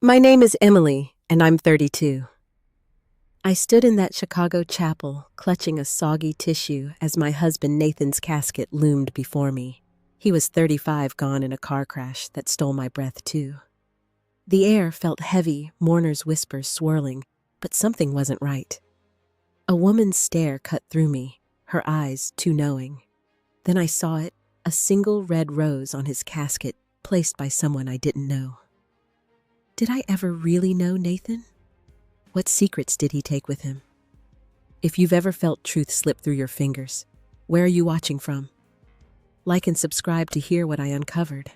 My name is Emily, and I'm 32. I stood in that Chicago chapel, clutching a soggy tissue as my husband Nathan's casket loomed before me. He was 35, gone in a car crash that stole my breath too. The air felt heavy, mourners' whispers swirling, but something wasn't right. A woman's stare cut through me, her eyes too knowing. Then I saw it, a single red rose on his casket, placed by someone I didn't know. Did I ever really know Nathan? What secrets did he take with him? If you've ever felt truth slip through your fingers, where are you watching from? Like and subscribe to hear what I uncovered.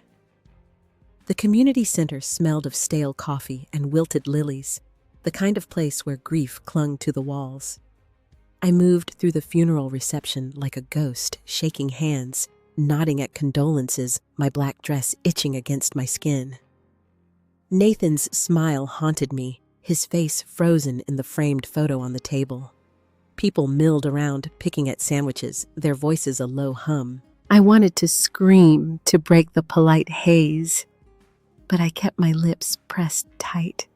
The community center smelled of stale coffee and wilted lilies, the kind of place where grief clung to the walls. I moved through the funeral reception like a ghost, shaking hands, nodding at condolences, my black dress itching against my skin. Nathan's smile haunted me, his face frozen in the framed photo on the table. People milled around, picking at sandwiches, their voices a low hum. I wanted to scream to break the polite haze, but I kept my lips pressed tight,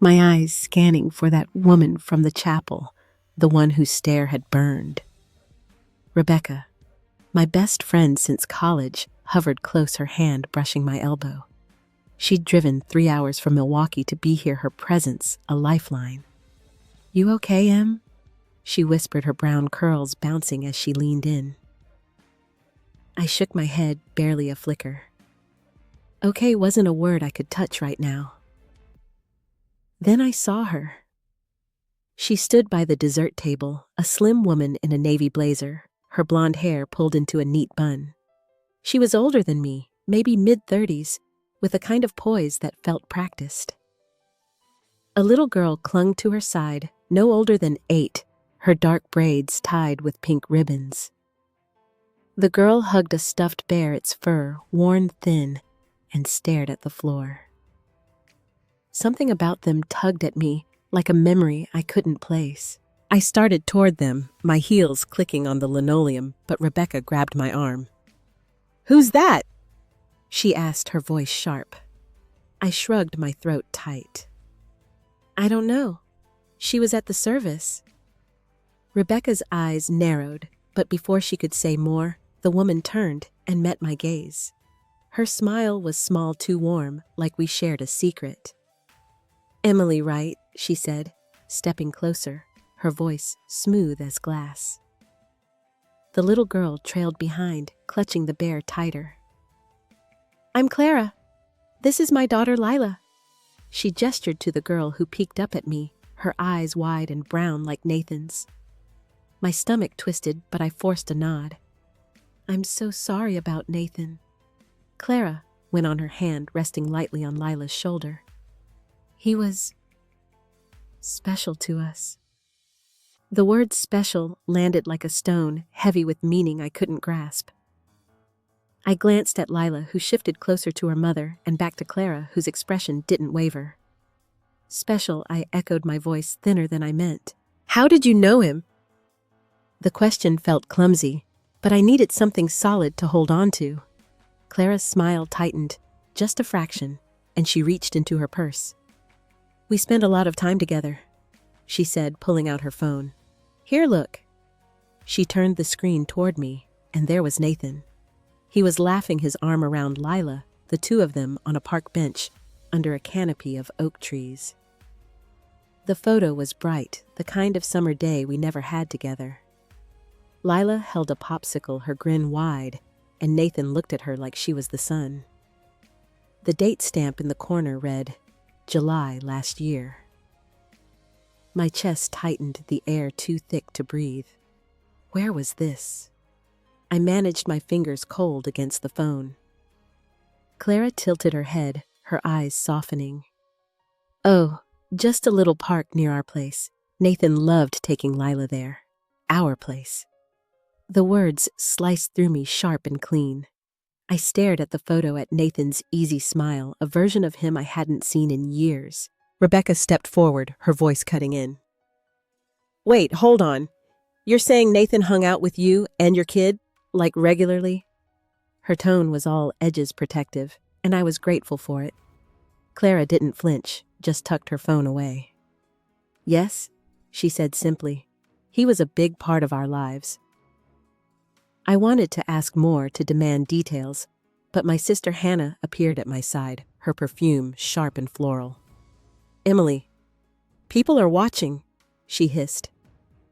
my eyes scanning for that woman from the chapel, the one whose stare had burned. Rebecca, my best friend since college, hovered close, her hand brushing my elbow. She'd driven 3 hours from Milwaukee to be here, her presence a lifeline. "You okay, Em?" she whispered, her brown curls bouncing as she leaned in. I shook my head, barely a flicker. Okay wasn't a word I could touch right now. Then I saw her. She stood by the dessert table, a slim woman in a navy blazer, her blonde hair pulled into a neat bun. She was older than me, maybe mid-30s, with a kind of poise that felt practiced. A little girl clung to her side, no older than 8, her dark braids tied with pink ribbons. The girl hugged a stuffed bear, its fur worn thin, and stared at the floor. Something about them tugged at me, like a memory I couldn't place. I started toward them, my heels clicking on the linoleum, but Rebecca grabbed my arm. "Who's that?" she asked, her voice sharp. I shrugged, my throat tight. "I don't know. She was at the service." Rebecca's eyes narrowed, but before she could say more, the woman turned and met my gaze. Her smile was small, too warm, like we shared a secret. "Emily, right?" she said, stepping closer, her voice smooth as glass. The little girl trailed behind, clutching the bear tighter. "I'm Clara. This is my daughter Lila." She gestured to the girl who peeked up at me, her eyes wide and brown like Nathan's. My stomach twisted, but I forced a nod. "I'm so sorry about Nathan." Clara went on, her hand resting lightly on Lila's shoulder. "He was special to us." The word special landed like a stone, heavy with meaning I couldn't grasp. I glanced at Lila, who shifted closer to her mother, and back to Clara, whose expression didn't waver. "Special," I echoed, my voice thinner than I meant. "How did you know him?" The question felt clumsy, but I needed something solid to hold on to. Clara's smile tightened, just a fraction, and she reached into her purse. "We spent a lot of time together," she said, pulling out her phone. "Here, look." She turned the screen toward me, and there was Nathan. He was laughing, his arm around Lila, the two of them on a park bench under a canopy of oak trees. The photo was bright, the kind of summer day we never had together. Lila held a popsicle, her grin wide, and Nathan looked at her like she was the sun. The date stamp in the corner read, July last year. My chest tightened, the air too thick to breathe. Where was this? I managed my fingers cold against the phone. Clara tilted her head, her eyes softening. "Oh, just a little park near our place. Nathan loved taking Lila there. Our place." The words sliced through me sharp and clean. I stared at the photo, at Nathan's easy smile, a version of him I hadn't seen in years. Rebecca stepped forward, her voice cutting in. "Wait, hold on. You're saying Nathan hung out with you and your kid? Like regularly?" Her tone was all edges protective, and I was grateful for it. Clara didn't flinch, just tucked her phone away. Yes, she said simply. He was a big part of our lives. I wanted to ask more, to demand details, but my sister Hannah appeared at my side, her perfume sharp and floral. Emily, people are watching, she hissed,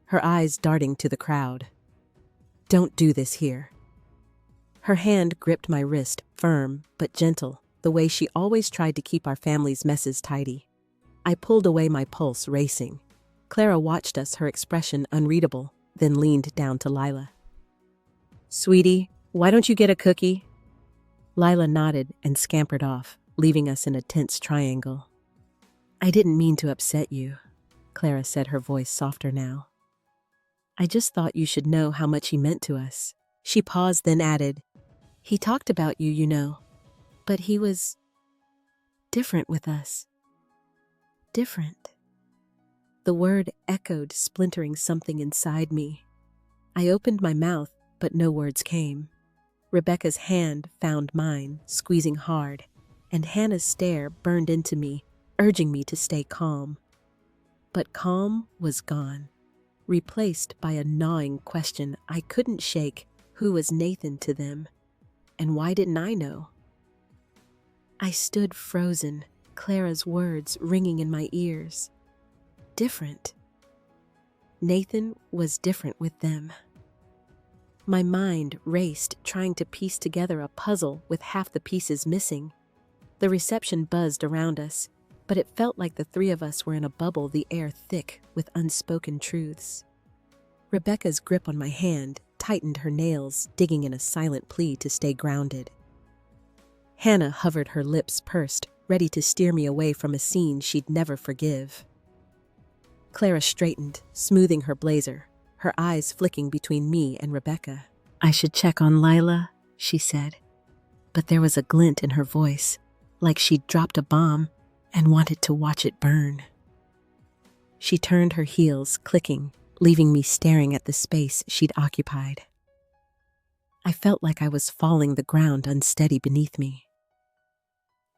her eyes darting to the crowd. Don't do this here. Her hand gripped my wrist, firm but gentle, the way she always tried to keep our family's messes tidy. I pulled away, my pulse racing. Clara watched us, her expression unreadable, then leaned down to Lila. Sweetie, why don't you get a cookie? Lila nodded and scampered off, leaving us in a tense triangle. I didn't mean to upset you, Clara said, her voice softer now. I just thought you should know how much he meant to us. She paused, then added, he talked about you, you know, but he was different with us. Different. The word echoed, splintering something inside me. I opened my mouth, but no words came. Rebecca's hand found mine, squeezing hard, and Hannah's stare burned into me, urging me to stay calm. But calm was gone, replaced by a gnawing question I couldn't shake. Who was Nathan to them? And why didn't I know? I stood frozen, Clara's words ringing in my ears. Different. Nathan was different with them. My mind raced, trying to piece together a puzzle with half the pieces missing. The reception buzzed around us, but it felt like the three of us were in a bubble, the air thick with unspoken truths. Rebecca's grip on my hand tightened, her nails digging in a silent plea to stay grounded. Hannah hovered, her lips pursed, ready to steer me away from a scene she'd never forgive. Clara straightened, smoothing her blazer, her eyes flicking between me and Rebecca. I should check on Lila, she said, but there was a glint in her voice, like she'd dropped a bomb and wanted to watch it burn. She turned, her heels clicking, leaving me staring at the space she'd occupied. I felt like I was falling, the ground unsteady beneath me.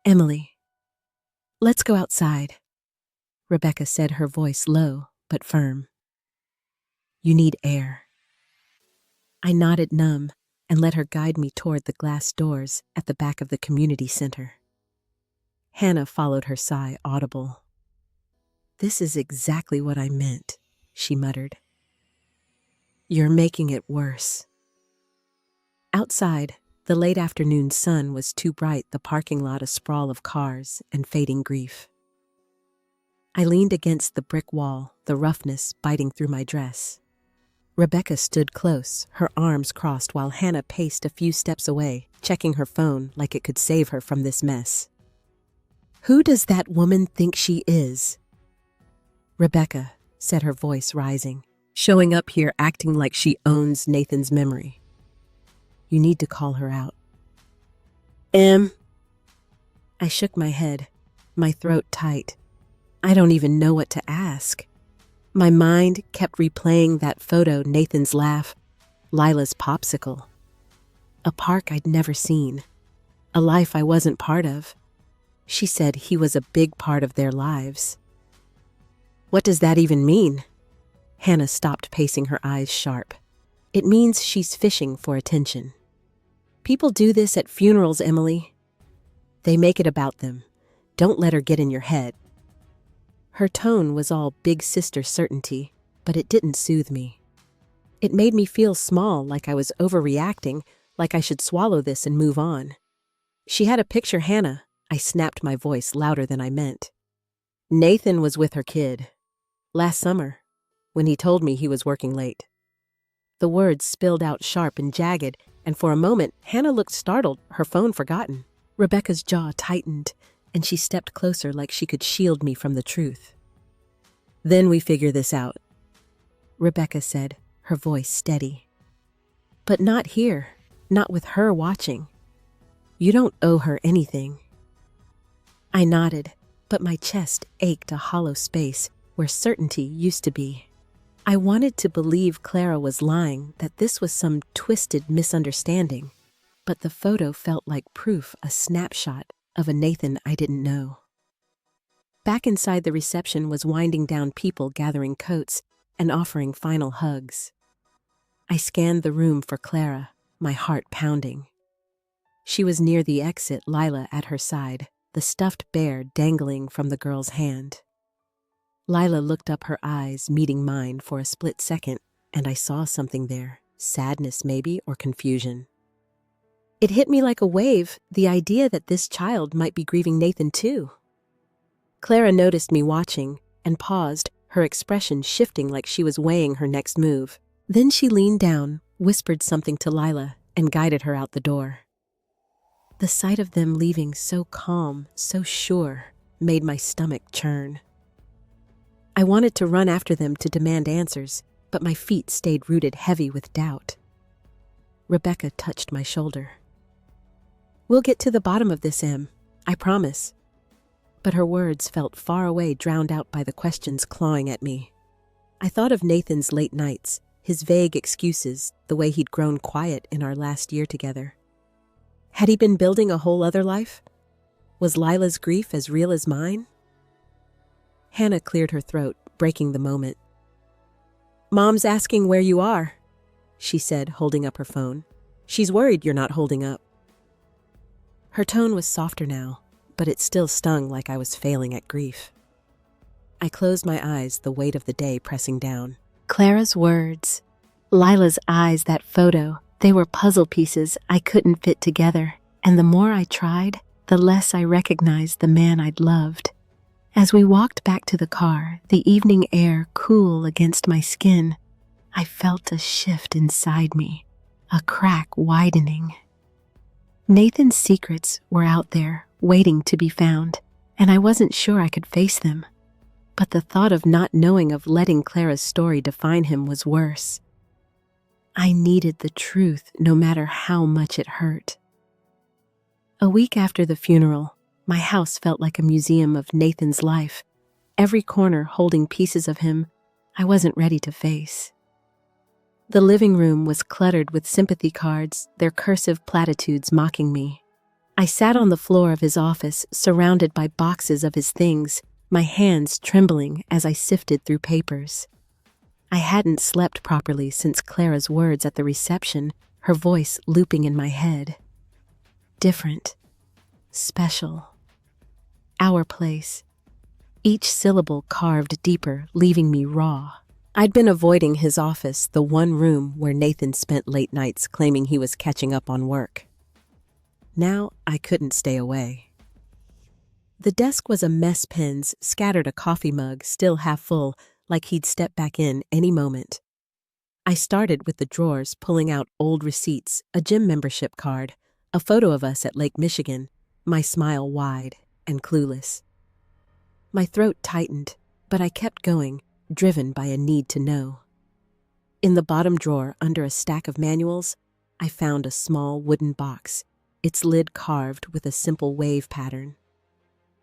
Emily, let's go outside, Rebecca said, her voice low but firm. You need air. I nodded, numb, and let her guide me toward the glass doors at the back of the community center. Hannah followed, her sigh audible. This is exactly what I meant, she muttered. You're making it worse. Outside, the late afternoon sun was too bright, the parking lot a sprawl of cars and fading grief. I leaned against the brick wall, the roughness biting through my dress. Rebecca stood close, her arms crossed, while Hannah paced a few steps away, checking her phone like it could save her from this mess. Who does that woman think she is? Rebecca, said, her voice rising, showing up here acting like she owns Nathan's memory. You need to call her out. I shook my head, my throat tight. I don't even know what to ask. My mind kept replaying that photo, Nathan's laugh, Lila's popsicle. A park I'd never seen. A life I wasn't part of. She said he was a big part of their lives. What does that even mean? Hannah stopped pacing, her eyes sharp. It means she's fishing for attention. People do this at funerals, Emily. They make it about them. Don't let her get in your head. Her tone was all big sister certainty, but it didn't soothe me. It made me feel small, like I was overreacting, like I should swallow this and move on. She had a picture, Hannah. I snapped, my voice louder than I meant. Nathan was with her kid. Last summer, when he told me he was working late. The words spilled out sharp and jagged, and for a moment, Hannah looked startled, her phone forgotten. Rebecca's jaw tightened, and she stepped closer like she could shield me from the truth. Then we figure this out, Rebecca said, her voice steady. But not here, not with her watching. You don't owe her anything. I nodded, but my chest ached, a hollow space where certainty used to be. I wanted to believe Clara was lying, that this was some twisted misunderstanding, but the photo felt like proof, a snapshot of a Nathan I didn't know. Back inside the reception was winding down people gathering coats and offering final hugs. I scanned the room for Clara, my heart pounding. She was near the exit, Lila at her side, the stuffed bear dangling from the girl's hand. Lila looked up, her eyes meeting mine for a split second, and I saw something there, sadness maybe, or confusion. It hit me like a wave, the idea that this child might be grieving Nathan too. Clara noticed me watching and paused, her expression shifting like she was weighing her next move. Then she leaned down, whispered something to Lila, and guided her out the door. The sight of them leaving so calm, so sure, made my stomach churn. I wanted to run after them to demand answers, but my feet stayed rooted heavy with doubt. Rebecca touched my shoulder. "We'll get to the bottom of this, Em, I promise." But her words felt far away, drowned out by the questions clawing at me. I thought of Nathan's late nights, his vague excuses, the way he'd grown quiet in our last year together. Had he been building a whole other life? Was Lila's grief as real as mine? Hannah cleared her throat, breaking the moment. "Mom's asking where you are," she said, holding up her phone. "She's worried you're not holding up." Her tone was softer now, but it still stung like I was failing at grief. I closed my eyes, the weight of the day pressing down. Clara's words, Lila's eyes, that photo, they were puzzle pieces I couldn't fit together, and the more I tried, the less I recognized the man I'd loved. As we walked back to the car, the evening air cool against my skin, I felt a shift inside me, a crack widening. Nathan's secrets were out there, waiting to be found, and I wasn't sure I could face them. But the thought of not knowing, of letting Clara's story define him, was worse. I needed the truth, no matter how much it hurt. A week after the funeral, my house felt like a museum of Nathan's life, every corner holding pieces of him I wasn't ready to face. The living room was cluttered with sympathy cards, their cursive platitudes mocking me. I sat on the floor of his office, surrounded by boxes of his things, my hands trembling as I sifted through papers. I hadn't slept properly since Clara's words at the reception, her voice looping in my head. Different. Special. Our place. Each syllable carved deeper, leaving me raw. I'd been avoiding his office, the one room where Nathan spent late nights claiming he was catching up on work. Now I couldn't stay away. The desk was a mess, pens scattered, a coffee mug still half full, like he'd step back in any moment. I started with the drawers, pulling out old receipts, a gym membership card, a photo of us at Lake Michigan, my smile wide and clueless. My throat tightened, but I kept going, driven by a need to know. In the bottom drawer, under a stack of manuals, I found a small wooden box, its lid carved with a simple wave pattern.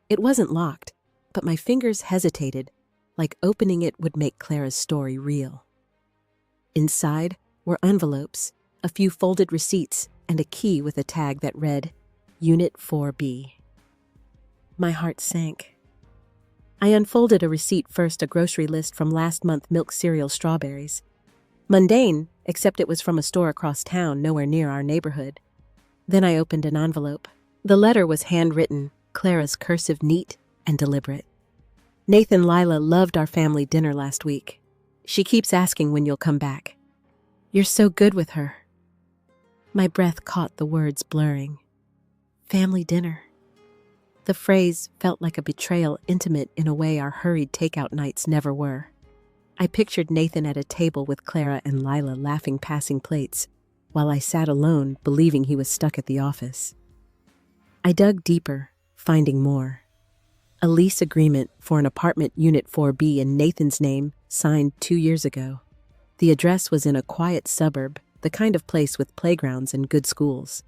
It wasn't locked, but my fingers hesitated, like opening it would make Clara's story real. Inside were envelopes, a few folded receipts, and a key with a tag that read, Unit 4B. My heart sank. I unfolded a receipt first, a grocery list from last month, milk, cereal, strawberries. Mundane, except it was from a store across town, nowhere near our neighborhood. Then I opened an envelope. The letter was handwritten, Clara's cursive neat and deliberate. Nathan, Lila loved our family dinner last week. She keeps asking when you'll come back. You're so good with her. My breath caught the words blurring. Family dinner. The phrase felt like a betrayal, intimate in a way our hurried takeout nights never were. I pictured Nathan at a table with Clara and Lila, laughing, passing plates, while I sat alone, believing he was stuck at the office. I dug deeper, finding more. A lease agreement for an apartment, Unit 4B, in Nathan's name, signed 2 years ago. The address was in a quiet suburb, the kind of place with playgrounds and good schools.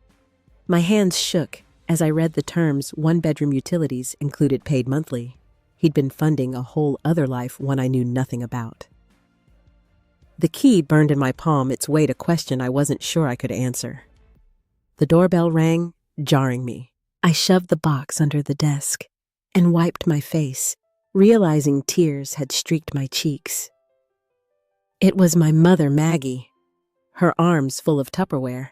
My hands shook as I read the terms. 1-bedroom utilities included, paid monthly. He'd been funding a whole other life, one I knew nothing about. The key burned in my palm, its weight a question I wasn't sure I could answer. The doorbell rang, jarring me. I shoved the box under the desk and wiped my face, realizing tears had streaked my cheeks. It was my mother, Maggie, her arms full of Tupperware,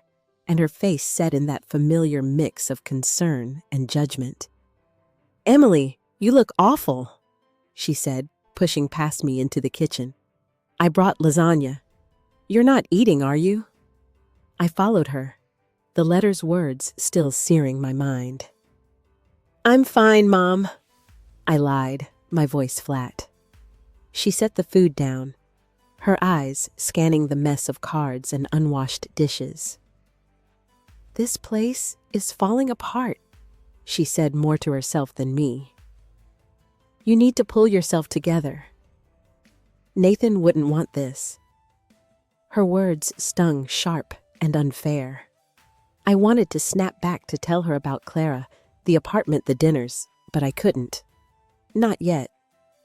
and her face set in that familiar mix of concern and judgment. "Emily, you look awful," she said, pushing past me into the kitchen. "I brought lasagna. You're not eating, are you?" I followed her, the letter's words still searing my mind. "I'm fine, Mom," I lied, my voice flat. She set the food down, her eyes scanning the mess of cards and unwashed dishes. "This place is falling apart," she said more to herself than me. "You need to pull yourself together. Nathan wouldn't want this." Her words stung sharp and unfair. I wanted to snap back to tell her about Clara, the apartment, the dinners, but I couldn't. Not yet.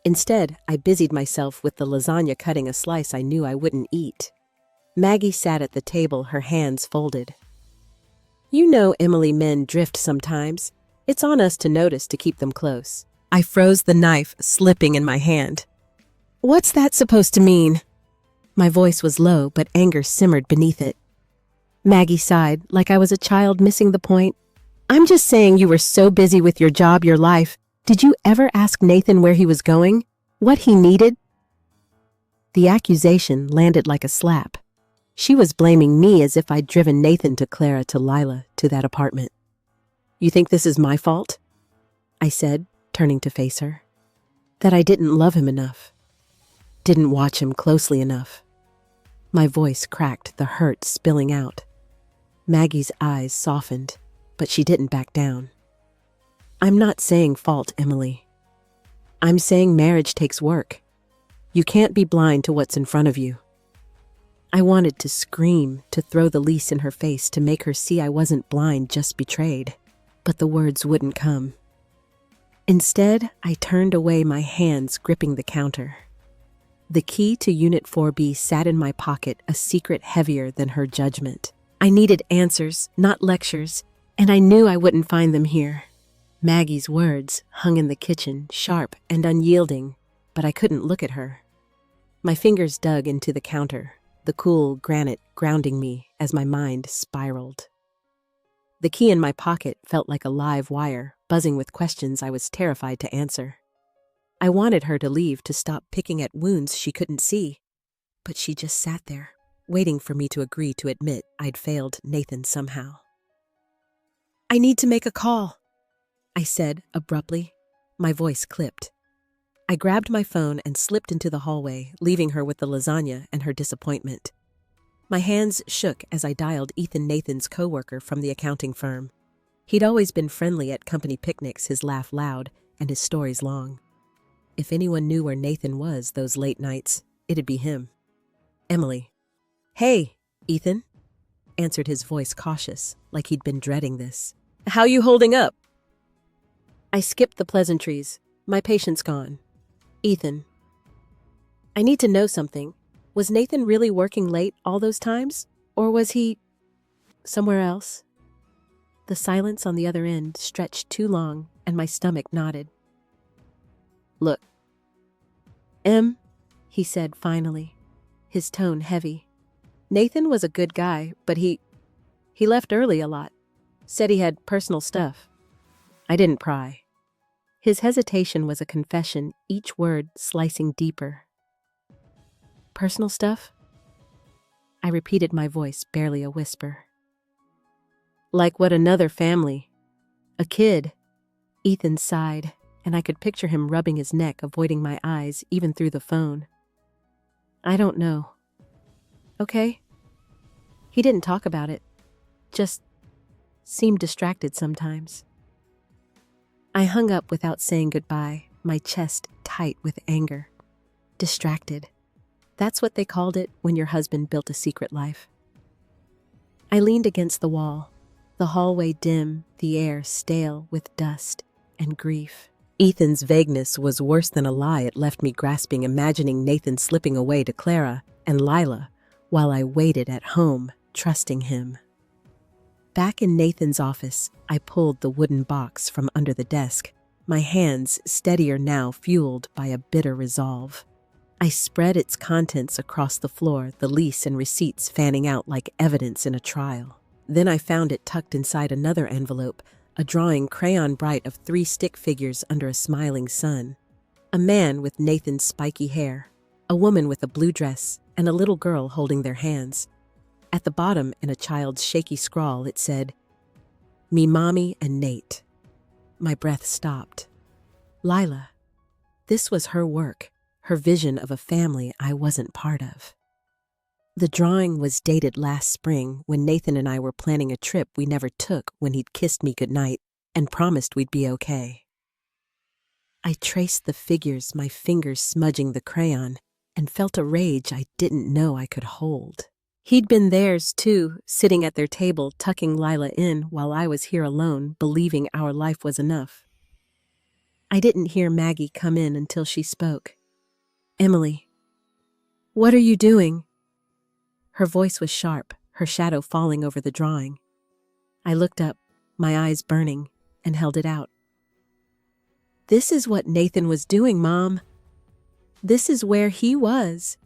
Instead, I busied myself with the lasagna, cutting a slice I knew I wouldn't eat. Maggie sat at the table, her hands folded. "You know, Emily, men drift sometimes. It's on us to notice, to keep them close." I froze, the knife slipping in my hand. "What's that supposed to mean?" My voice was low, but anger simmered beneath it. Maggie sighed, like I was a child missing the point. "I'm just saying you were so busy with your job, your life. Did you ever ask Nathan where he was going? What he needed?" The accusation landed like a slap. She was blaming me as if I'd driven Nathan to Clara, to Lila, to that apartment. "You think this is my fault?" I said, turning to face her. "That I didn't love him enough. Didn't watch him closely enough." My voice cracked, the hurt spilling out. Maggie's eyes softened, but she didn't back down. "I'm not saying fault, Emily. I'm saying marriage takes work. You can't be blind to what's in front of you." I wanted to scream, to throw the lease in her face, to make her see I wasn't blind, just betrayed. But the words wouldn't come. Instead, I turned away, my hands gripping the counter. The key to Unit 4B sat in my pocket, a secret heavier than her judgment. I needed answers, not lectures, and I knew I wouldn't find them here. Maggie's words hung in the kitchen, sharp and unyielding, but I couldn't look at her. My fingers dug into the counter, the cool granite grounding me as my mind spiraled. The key in my pocket felt like a live wire, buzzing with questions I was terrified to answer. I wanted her to leave, to stop picking at wounds she couldn't see, but she just sat there, waiting for me to agree, to admit I'd failed Nathan somehow. "I need to make a call," I said abruptly, my voice clipped. I grabbed my phone and slipped into the hallway, leaving her with the lasagna and her disappointment. My hands shook as I dialed Ethan, Nathan's coworker from the accounting firm. He'd always been friendly at company picnics, his laugh loud and his stories long. If anyone knew where Nathan was those late nights, it'd be him. "Emily." "Hey, Ethan," answered his voice, cautious, like he'd been dreading this. "How you holding up?" I skipped the pleasantries. My patience gone. "Ethan, I need to know something. Was Nathan really working late all those times? Or was he somewhere else?" The silence on the other end stretched too long, and my stomach knotted. "Look, Em," he said finally, his tone heavy. "Nathan was a good guy, but he left early a lot. Said he had personal stuff." I didn't pry. His hesitation was a confession, each word slicing deeper. "Personal stuff?" I repeated, my voice barely a whisper. "Like what, another family? A kid?" Ethan sighed, and I could picture him rubbing his neck, avoiding my eyes, even through the phone. "I don't know." "Okay." He didn't talk about it, just seemed distracted sometimes. I hung up without saying goodbye, my chest tight with anger. Distracted. That's what they called it when your husband built a secret life. I leaned against the wall, the hallway dim, the air stale with dust and grief. Ethan's vagueness was worse than a lie. It left me grasping, imagining Nathan slipping away to Clara and Lila, while I waited at home, trusting him. Back in Nathan's office, I pulled the wooden box from under the desk, my hands steadier now, fueled by a bitter resolve. I spread its contents across the floor, the lease and receipts fanning out like evidence in a trial. Then I found it tucked inside another envelope, a drawing crayon bright of 3 stick figures under a smiling sun. A man with Nathan's spiky hair, a woman with a blue dress, and a little girl holding their hands. At the bottom, in a child's shaky scrawl, it said, "Me Mommy and Nate." My breath stopped. Lila. This was her work, her vision of a family I wasn't part of. The drawing was dated last spring when Nathan and I were planning a trip we never took, when he'd kissed me goodnight and promised we'd be okay. I traced the figures, my fingers smudging the crayon, and felt a rage I didn't know I could hold. He'd been theirs too, sitting at their table, tucking Lila in while I was here alone, believing our life was enough. I didn't hear Maggie come in until she spoke. "Emily, what are you doing?" Her voice was sharp, her shadow falling over the drawing. I looked up, my eyes burning, and held it out. "This is what Nathan was doing, Mom. This is where he was."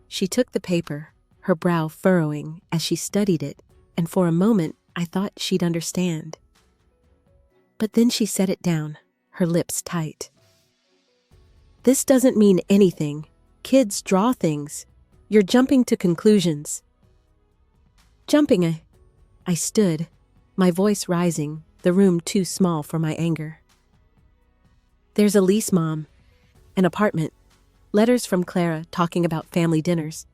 She took the paper, her brow furrowing as she studied it, and for a moment I thought she'd understand. But then she set it down, her lips tight. "This doesn't mean anything. Kids draw things. You're jumping to conclusions." Jumping? I stood, my voice rising, the room too small for my anger. "There's a lease, Mom. An apartment. Letters from Clara talking about family dinners.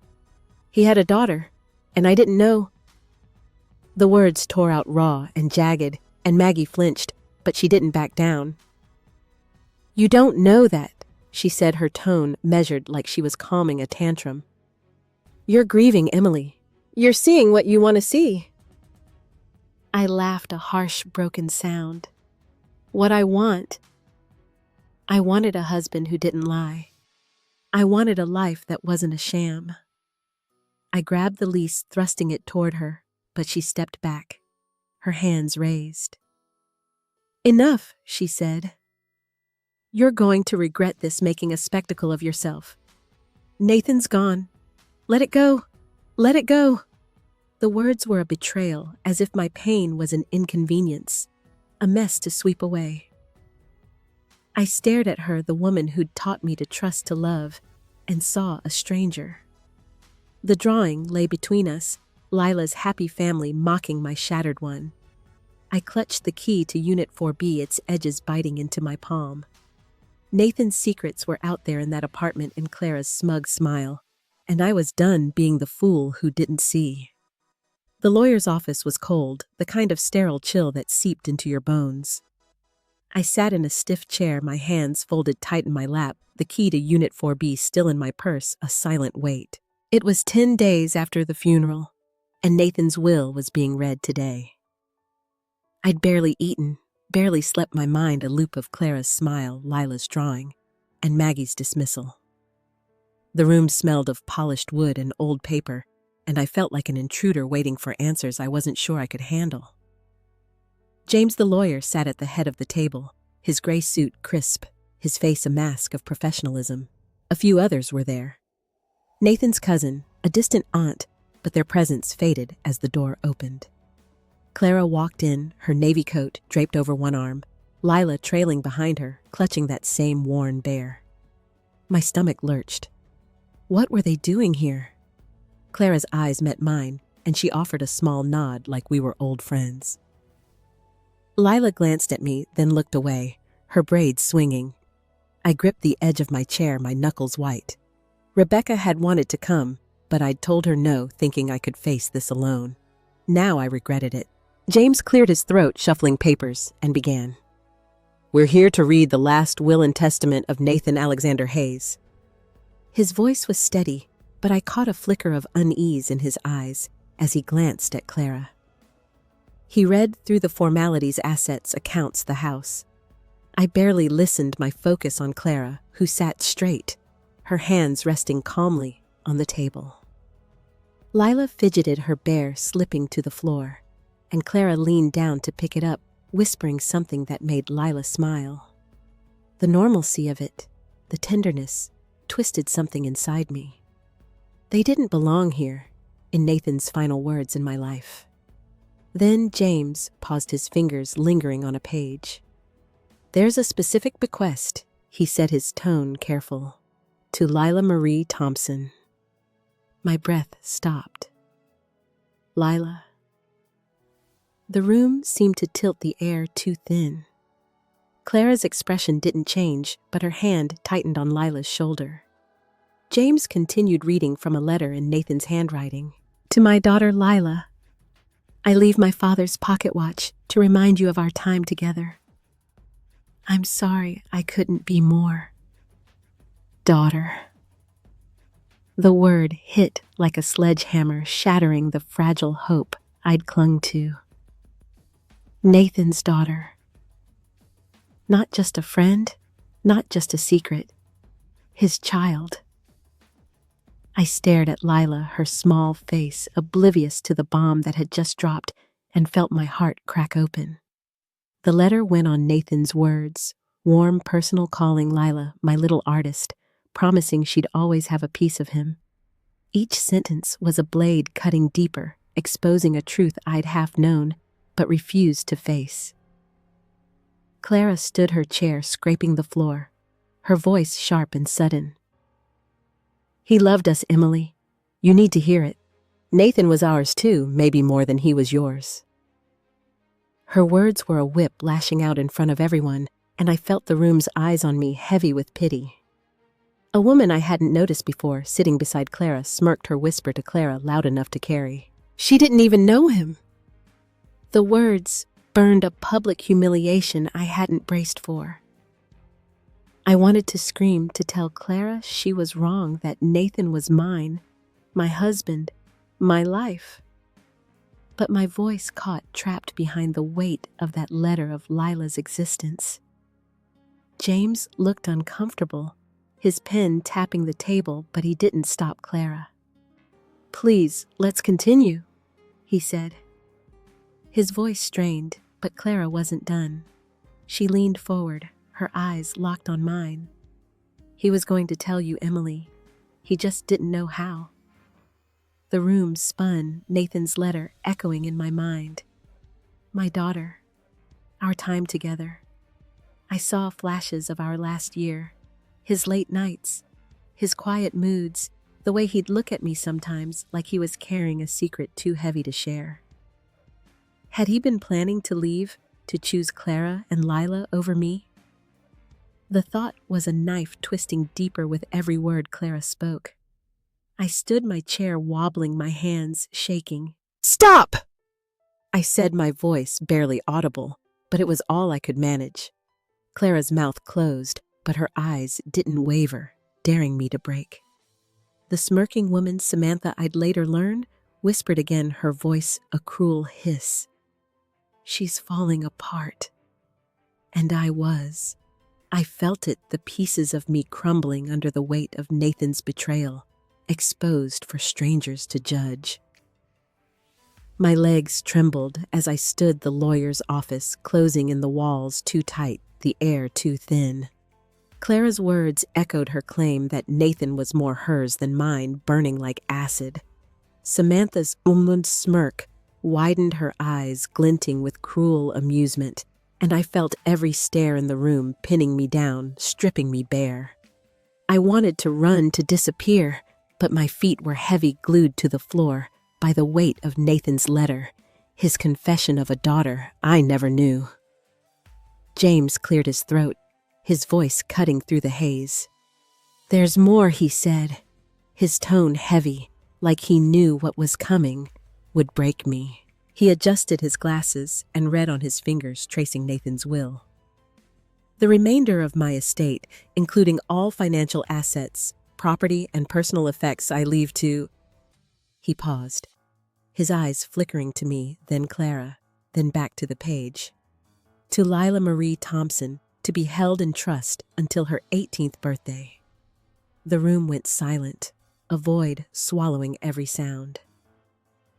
He had a daughter, and I didn't know." The words tore out raw and jagged, and Maggie flinched, but she didn't back down. "You don't know that," she said, her tone measured like she was calming a tantrum. "You're grieving, Emily. You're seeing what you want to see." I laughed, a harsh, broken sound. What I wanted a husband who didn't lie. I wanted a life that wasn't a sham. I grabbed the lease, thrusting it toward her, but she stepped back, her hands raised. "Enough," she said. "You're going to regret this, making a spectacle of yourself. Nathan's gone. Let it go. Let it go." The words were a betrayal, as if my pain was an inconvenience, a mess to sweep away. I stared at her, the woman who'd taught me to trust, to love, and saw a stranger. The drawing lay between us, Lila's happy family mocking my shattered one. I clutched the key to Unit 4B, its edges biting into my palm. Nathan's secrets were out there in that apartment, in Clara's smug smile, and I was done being the fool who didn't see. The lawyer's office was cold, the kind of sterile chill that seeped into your bones. I sat in a stiff chair, my hands folded tight in my lap, the key to Unit 4B still in my purse, a silent weight. It was 10 days after the funeral, and Nathan's will was being read today. I'd barely eaten, barely slept, my mind a loop of Clara's smile, Lila's drawing, and Maggie's dismissal. The room smelled of polished wood and old paper, and I felt like an intruder waiting for answers I wasn't sure I could handle. James the lawyer sat at the head of the table, his gray suit crisp, his face a mask of professionalism. A few others were there. Nathan's cousin, a distant aunt, but their presence faded as the door opened. Clara walked in, her navy coat draped over one arm, Lila trailing behind her, clutching that same worn bear. My stomach lurched. What were they doing here? Clara's eyes met mine, and she offered a small nod like we were old friends. Lila glanced at me, then looked away, her braids swinging. I gripped the edge of my chair, my knuckles white. Rebecca had wanted to come, but I'd told her no, thinking I could face this alone. Now I regretted it. James cleared his throat, shuffling papers, and began. "We're here to read the last will and testament of Nathan Alexander Hayes." His voice was steady, but I caught a flicker of unease in his eyes as he glanced at Clara. He read through the formalities, assets, accounts, the house. I barely listened, my focus on Clara, who sat straight, her hands resting calmly on the table. Lila fidgeted, her bear slipping to the floor, and Clara leaned down to pick it up, whispering something that made Lila smile. The normalcy of it, the tenderness, twisted something inside me. They didn't belong here, in Nathan's final words in my life. Then James paused, his fingers lingering on a page. "There's a specific bequest," he said, his tone careful. "To Lila Marie Thompson." My breath stopped. Lila. The room seemed to tilt the air too thin. Clara's expression didn't change, but her hand tightened on Lila's shoulder. James continued reading from a letter in Nathan's handwriting. "To my daughter Lila, I leave my father's pocket watch to remind you of our time together. I'm sorry I couldn't be more. Daughter." The word hit like a sledgehammer, shattering the fragile hope I'd clung to. Nathan's daughter. Not just a friend, not just a secret. His child. I stared at Lila, her small face oblivious to the bomb that had just dropped, and felt my heart crack open. The letter went on Nathan's words, warm, personal, calling Lila my little artist, promising she'd always have a piece of him. Each sentence was a blade cutting deeper, exposing a truth I'd half known, but refused to face. Clara stood her chair, scraping the floor, her voice sharp and sudden. "He loved us, Emily. You need to hear it. Nathan was ours too, maybe more than he was yours." Her words were a whip lashing out in front of everyone, and I felt the room's eyes on me, heavy with pity. A woman I hadn't noticed before, sitting beside Clara, smirked, her whisper to Clara loud enough to carry. "She didn't even know him." The words burned a public humiliation I hadn't braced for. I wanted to scream, to tell Clara she was wrong, that Nathan was mine, my husband, my life. But my voice caught, trapped behind the weight of that letter of Lila's existence. James looked uncomfortable, his pen tapping the table, but he didn't stop Clara. "Please, let's continue," he said. His voice strained, but Clara wasn't done. She leaned forward, her eyes locked on mine. "He was going to tell you, Emily. He just didn't know how." The room spun, Nathan's letter echoing in my mind. My daughter, our time together. I saw flashes of our last year, his late nights, his quiet moods, the way he'd look at me sometimes like he was carrying a secret too heavy to share. Had he been planning to leave, to choose Clara and Lila over me? The thought was a knife twisting deeper with every word Clara spoke. I stood my chair, wobbling, my hands shaking. "Stop!" I said, my voice barely audible, but it was all I could manage. Clara's mouth closed, but her eyes didn't waver, daring me to break. The smirking woman, Samantha, I'd later learn, whispered again, her voice a cruel hiss. "She's falling apart." And I was. I felt it, the pieces of me crumbling under the weight of Nathan's betrayal, exposed for strangers to judge. My legs trembled as I stood the lawyer's office, closing in, the walls too tight, the air too thin. Clara's words echoed her claim that Nathan was more hers than mine, burning like acid. Samantha's smirk widened, her eyes glinting with cruel amusement, and I felt every stare in the room pinning me down, stripping me bare. I wanted to run, to disappear, but my feet were heavy, glued to the floor by the weight of Nathan's letter, his confession of a daughter I never knew. James cleared his throat, his voice cutting through the haze. "There's more," he said, his tone heavy, like he knew what was coming would break me. He adjusted his glasses and read on his fingers, tracing Nathan's will. "The remainder of my estate, including all financial assets, property, and personal effects, I leave to—" He paused, his eyes flickering to me, then Clara, then back to the page. "To Lila Marie Thompson, to be held in trust until her 18th birthday." The room went silent, a void swallowing every sound.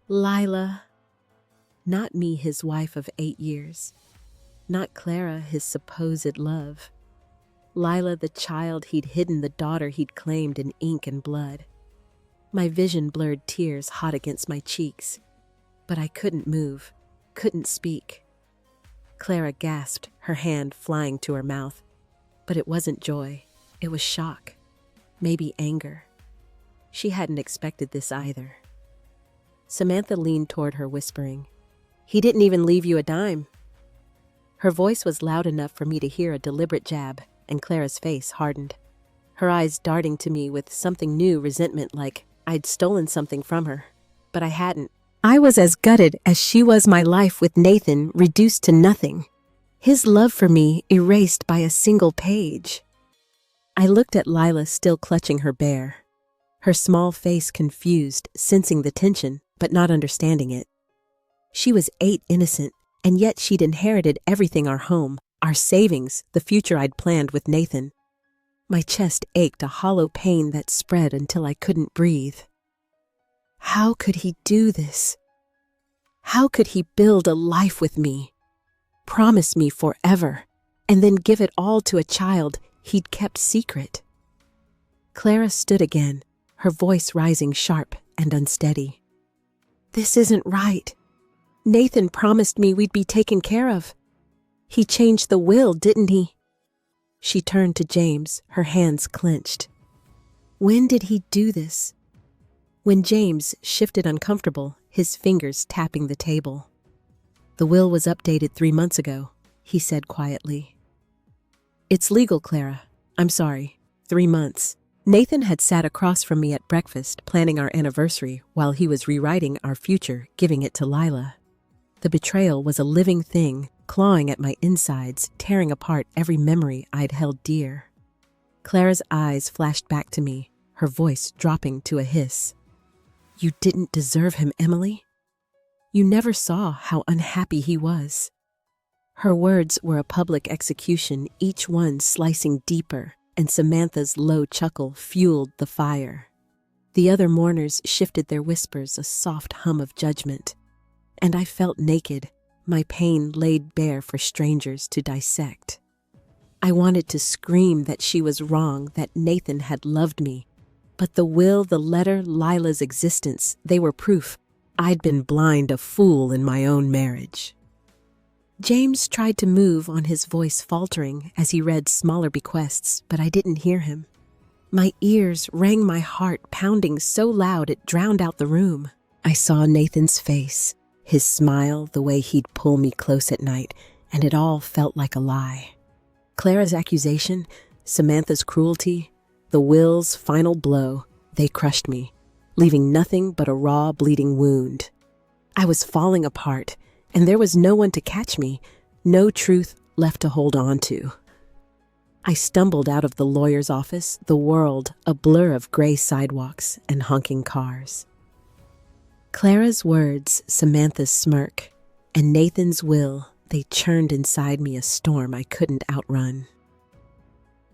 Lila. Not me, his wife of 8 years. not Clara, his supposed love. Lila, the child he'd hidden, the daughter he'd claimed in ink and blood. My vision blurred, tears hot against my cheeks. But I couldn't move, couldn't speak. Clara gasped, her hand flying to her mouth. But it wasn't joy, it was shock, maybe anger. She hadn't expected this either. Samantha leaned toward her, whispering, "He didn't even leave you a dime." Her voice was loud enough for me to hear a deliberate jab, and Clara's face hardened, her eyes darting to me with something new, resentment, like I'd stolen something from her. But I hadn't. I was as gutted as she was, my life with Nathan reduced to nothing. His love for me erased by a single page. I looked at Lila, still clutching her bear, her small face confused, sensing the tension, but not understanding it. She was 8, innocent, and yet she'd inherited everything: our home, our savings, the future I'd planned with Nathan. My chest ached, a hollow pain that spread until I couldn't breathe. How could he do this? How could he build a life with me, promise me forever, and then give it all to a child he'd kept secret? Clara stood again, her voice rising sharp and unsteady. "This isn't right. Nathan promised me we'd be taken care of. He changed the will, didn't he?" She turned to James, her hands clenched. "When did he do this?" When James shifted, uncomfortable, his fingers tapping the table. "The will was updated 3 months ago," he said quietly. "It's legal, Clara. I'm sorry. 3 months." Nathan had sat across from me at breakfast, planning our anniversary, while he was rewriting our future, giving it to Lila. The betrayal was a living thing, clawing at my insides, tearing apart every memory I'd held dear. Clara's eyes flashed back to me, her voice dropping to a hiss. "You didn't deserve him, Emily. You never saw how unhappy he was." Her words were a public execution, each one slicing deeper, and Samantha's low chuckle fueled the fire. The other mourners shifted their whispers, a soft hum of judgment. And I felt naked, my pain laid bare for strangers to dissect. I wanted to scream that she was wrong, that Nathan had loved me. But the will, the letter, Lila's existence, they were proof I'd been blind, a fool in my own marriage. James tried to move, on his voice faltering as he read smaller bequests, but I didn't hear him. My ears rang, my heart pounding so loud it drowned out the room. I saw Nathan's face, his smile, the way he'd pull me close at night, and it all felt like a lie. Clara's accusation, Samantha's cruelty, the will's final blow, they crushed me, leaving nothing but a raw, bleeding wound. I was falling apart, and there was no one to catch me, no truth left to hold on to. I stumbled out of the lawyer's office, the world a blur of gray sidewalks and honking cars. Clara's words, Samantha's smirk, and Nathan's will, they churned inside me, a storm I couldn't outrun.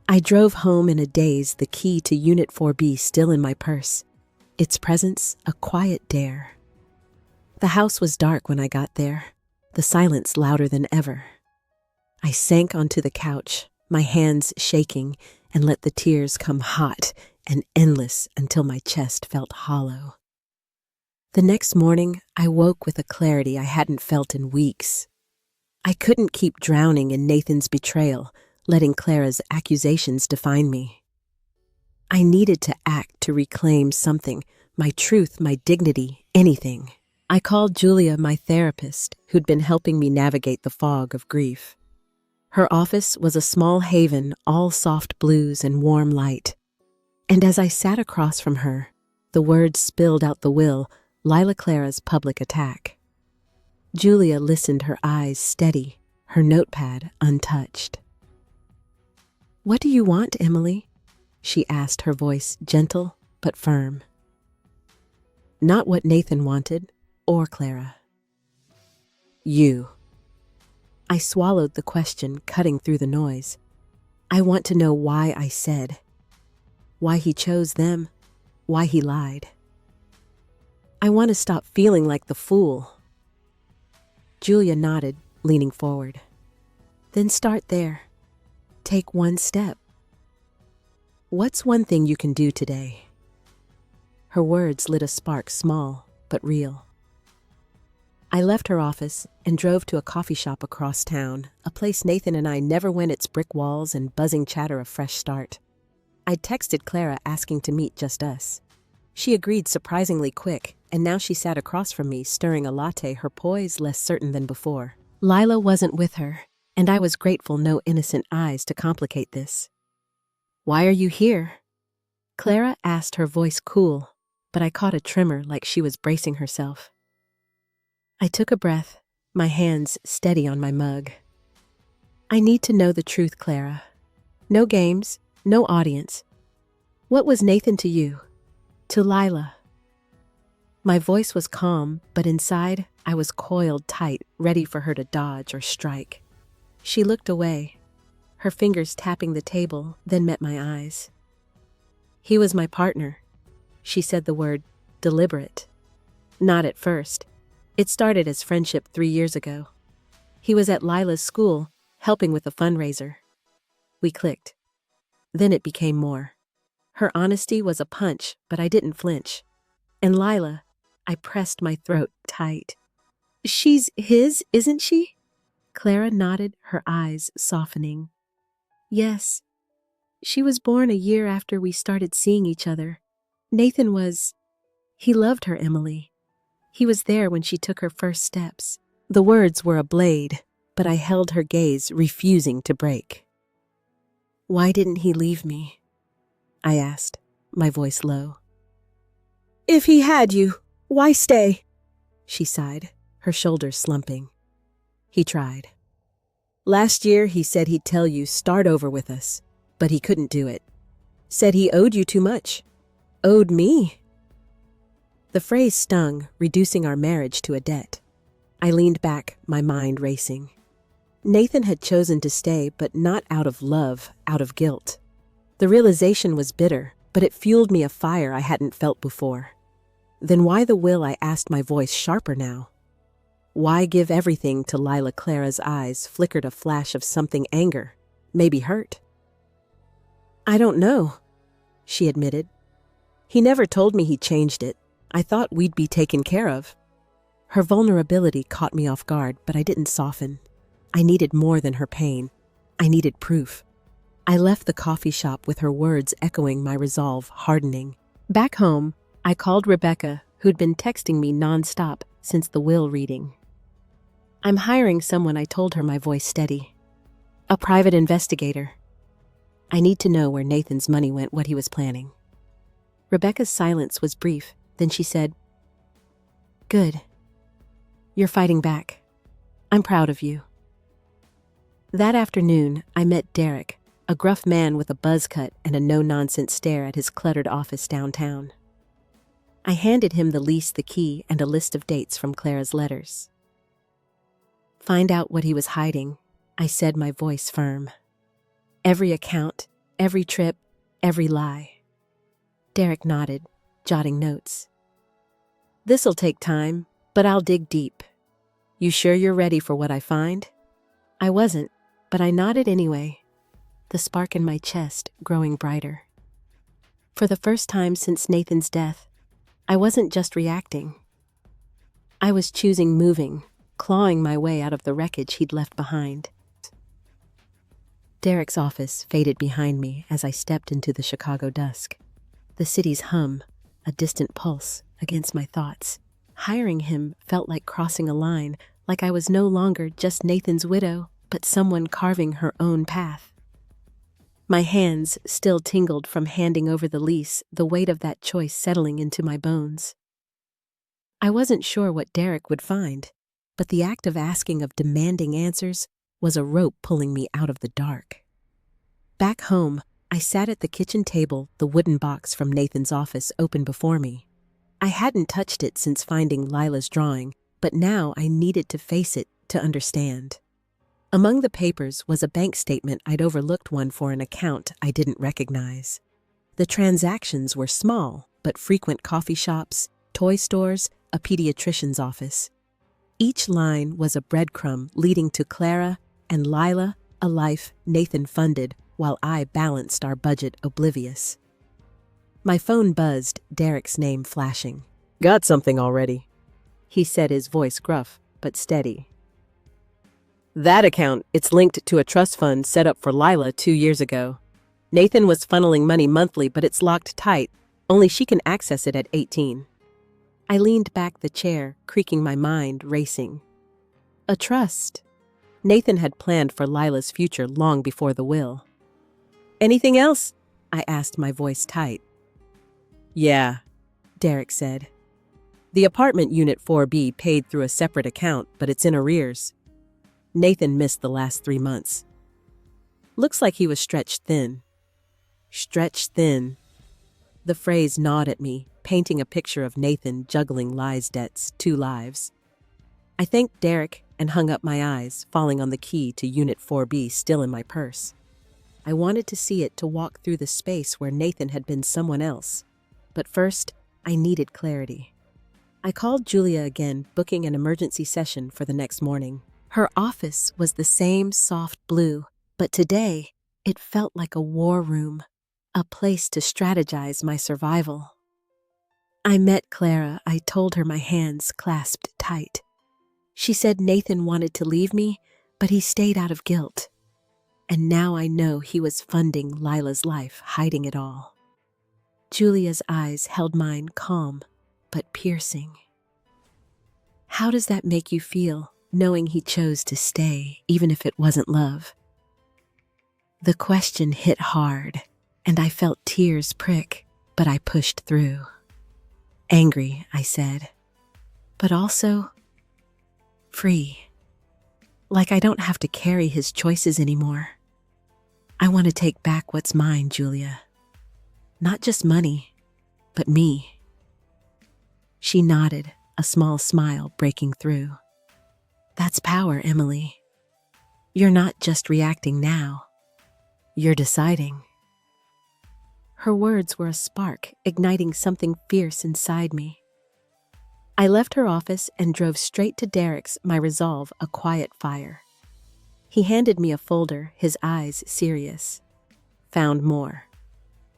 I drove home in a daze, the key to Unit 4B still in my purse, its presence a quiet dare. The house was dark when I got there, the silence louder than ever. I sank onto the couch, my hands shaking, and let the tears come hot and endless until my chest felt hollow. The next morning, I woke with a clarity I hadn't felt in weeks. I couldn't keep drowning in Nathan's betrayal, letting Clara's accusations define me. I needed to act, to reclaim something, my truth, my dignity, anything. I called Julia, my therapist, who'd been helping me navigate the fog of grief. Her office was a small haven, all soft blues and warm light. And as I sat across from her, the words spilled out: the will, Lila Clara's public attack. Julia listened, her eyes steady, her notepad untouched. "What do you want, Emily?" she asked, her voice gentle but firm. Not what Nathan wanted, or Clara. You. I swallowed the question, cutting through the noise. I want to know why I said. Why he chose them. Why he lied. I want to stop feeling like the fool. Julia nodded, leaning forward. Then start there. Take one step. What's one thing you can do today? Her words lit a spark, small but real. I left her office and drove to a coffee shop across town, a place Nathan and I never went, its brick walls and buzzing chatter of fresh start. I'd texted Clara asking to meet just us. She agreed surprisingly quick, and now she sat across from me stirring a latte, her poise less certain than before. Lila wasn't with her, and I was grateful no innocent eyes to complicate this. "Why are you here?" Clara asked, her voice cool, but I caught a tremor like she was bracing herself. I took a breath, my hands steady on my mug. "I need to know the truth, Clara. No games, no audience. What was Nathan to you? To Lila?" My voice was calm, but inside I was coiled tight, ready for her to dodge or strike. She looked away, her fingers tapping the table, then met my eyes. "He was my partner." She said the word deliberate. "Not at first. It started as friendship 3 years ago. He was at Lila's school, helping with a fundraiser. We clicked. Then it became more. Her honesty was a punch, but I didn't flinch. And Lila," I pressed my throat tight. "She's his, isn't she?" Clara nodded, her eyes softening. "Yes. She was born a year after we started seeing each other. Nathan he loved her, Emily. He was there when she took her first steps." The words were a blade, but I held her gaze, refusing to break. "Why didn't he leave me?" I asked, my voice low. "If he had you, why stay?" She sighed, her shoulders slumping. "He tried. Last year he said he'd tell you start over with us, but he couldn't do it. Said he owed you too much. Owed me?" The phrase stung, reducing our marriage to a debt. I leaned back, my mind racing. Nathan had chosen to stay, but not out of love, out of guilt. The realization was bitter, but it fueled me a fire I hadn't felt before. Then why the will, I asked, my voice sharper now. Why give everything to Lila? Clara's eyes flickered a flash of something, anger, maybe hurt. "I don't know," she admitted. "He never told me he changed it. I thought we'd be taken care of." Her vulnerability caught me off guard, but I didn't soften. I needed more than her pain. I needed proof. I left the coffee shop with her words echoing, my resolve hardening. Back home, I called Rebecca, who'd been texting me nonstop since the will reading. "I'm hiring someone," I told her, my voice steady. "A private investigator. I need to know where Nathan's money went, what he was planning." Rebecca's silence was brief, then she said, "Good. You're fighting back. I'm proud of you." That afternoon, I met Derek, a gruff man with a buzz cut and a no-nonsense stare at his cluttered office downtown. I handed him the lease, the key, and a list of dates from Clara's letters. "Find out what he was hiding," I said, my voice firm. "Every account, every trip, every lie." Derek nodded, jotting notes. "This'll take time, but I'll dig deep. You sure you're ready for what I find?" I wasn't, but I nodded anyway, the spark in my chest growing brighter. For the first time since Nathan's death, I wasn't just reacting. I was choosing, moving, clawing my way out of the wreckage he'd left behind. Derek's office faded behind me as I stepped into the Chicago dusk. The city's hum, a distant pulse, against my thoughts. Hiring him felt like crossing a line, like I was no longer just Nathan's widow, but someone carving her own path. My hands still tingled from handing over the lease, the weight of that choice settling into my bones. I wasn't sure what Derek would find, but the act of asking, of demanding answers, was a rope pulling me out of the dark. Back home, I sat at the kitchen table, the wooden box from Nathan's office open before me. I hadn't touched it since finding Lila's drawing, but now I needed to face it to understand. Among the papers was a bank statement I'd overlooked, one for an account I didn't recognize. The transactions were small, but frequent: coffee shops, toy stores, a pediatrician's office. Each line was a breadcrumb leading to Clara and Lila, A life Nathan funded while I balanced our budget oblivious. My phone buzzed, Derek's name flashing. "Got something already," he said, his voice gruff but steady. "That account, it's linked to a trust fund set up for Lila 2 years ago. Nathan was funneling money monthly, but it's locked tight. Only she can access it at 18. I leaned back the chair, creaking, my mind racing. A trust. Nathan had planned for Lila's future long before the will. "Anything else?" I asked, my voice tight. "Yeah," Derek said. "The apartment unit 4B paid through a separate account, but it's in arrears. Nathan missed the last 3 months. Looks like he was stretched thin." Stretched thin. The phrase gnawed at me, painting a picture of Nathan juggling Li's debts, 2 lives. I thanked Derek and hung up my eyes, falling on the key to Unit 4B still in my purse. I wanted to see it, to walk through the space where Nathan had been someone else. But first, I needed clarity. I called Julia again, booking an emergency session for the next morning. Her office was the same soft blue, but today it felt like a war room, a place to strategize my survival. I met Clara. I told her, my hands clasped tight. She said Nathan wanted to leave me, but he stayed out of guilt. And now I know he was funding Lila's life, hiding it all. Julia's eyes held mine, calm but piercing. "How does that make you feel, knowing he chose to stay, even if it wasn't love?" The question hit hard, and I felt tears prick, but I pushed through. "Angry," I said, "but also free. Like I don't have to carry his choices anymore. I want to take back what's mine, Julia. Not just money, but me." She nodded, a small smile breaking through. "That's power, Emily. You're not just reacting now. You're deciding." Her words were a spark, igniting something fierce inside me. I left her office and drove straight to Derek's, my resolve a quiet fire. He handed me a folder, his eyes serious. Found more.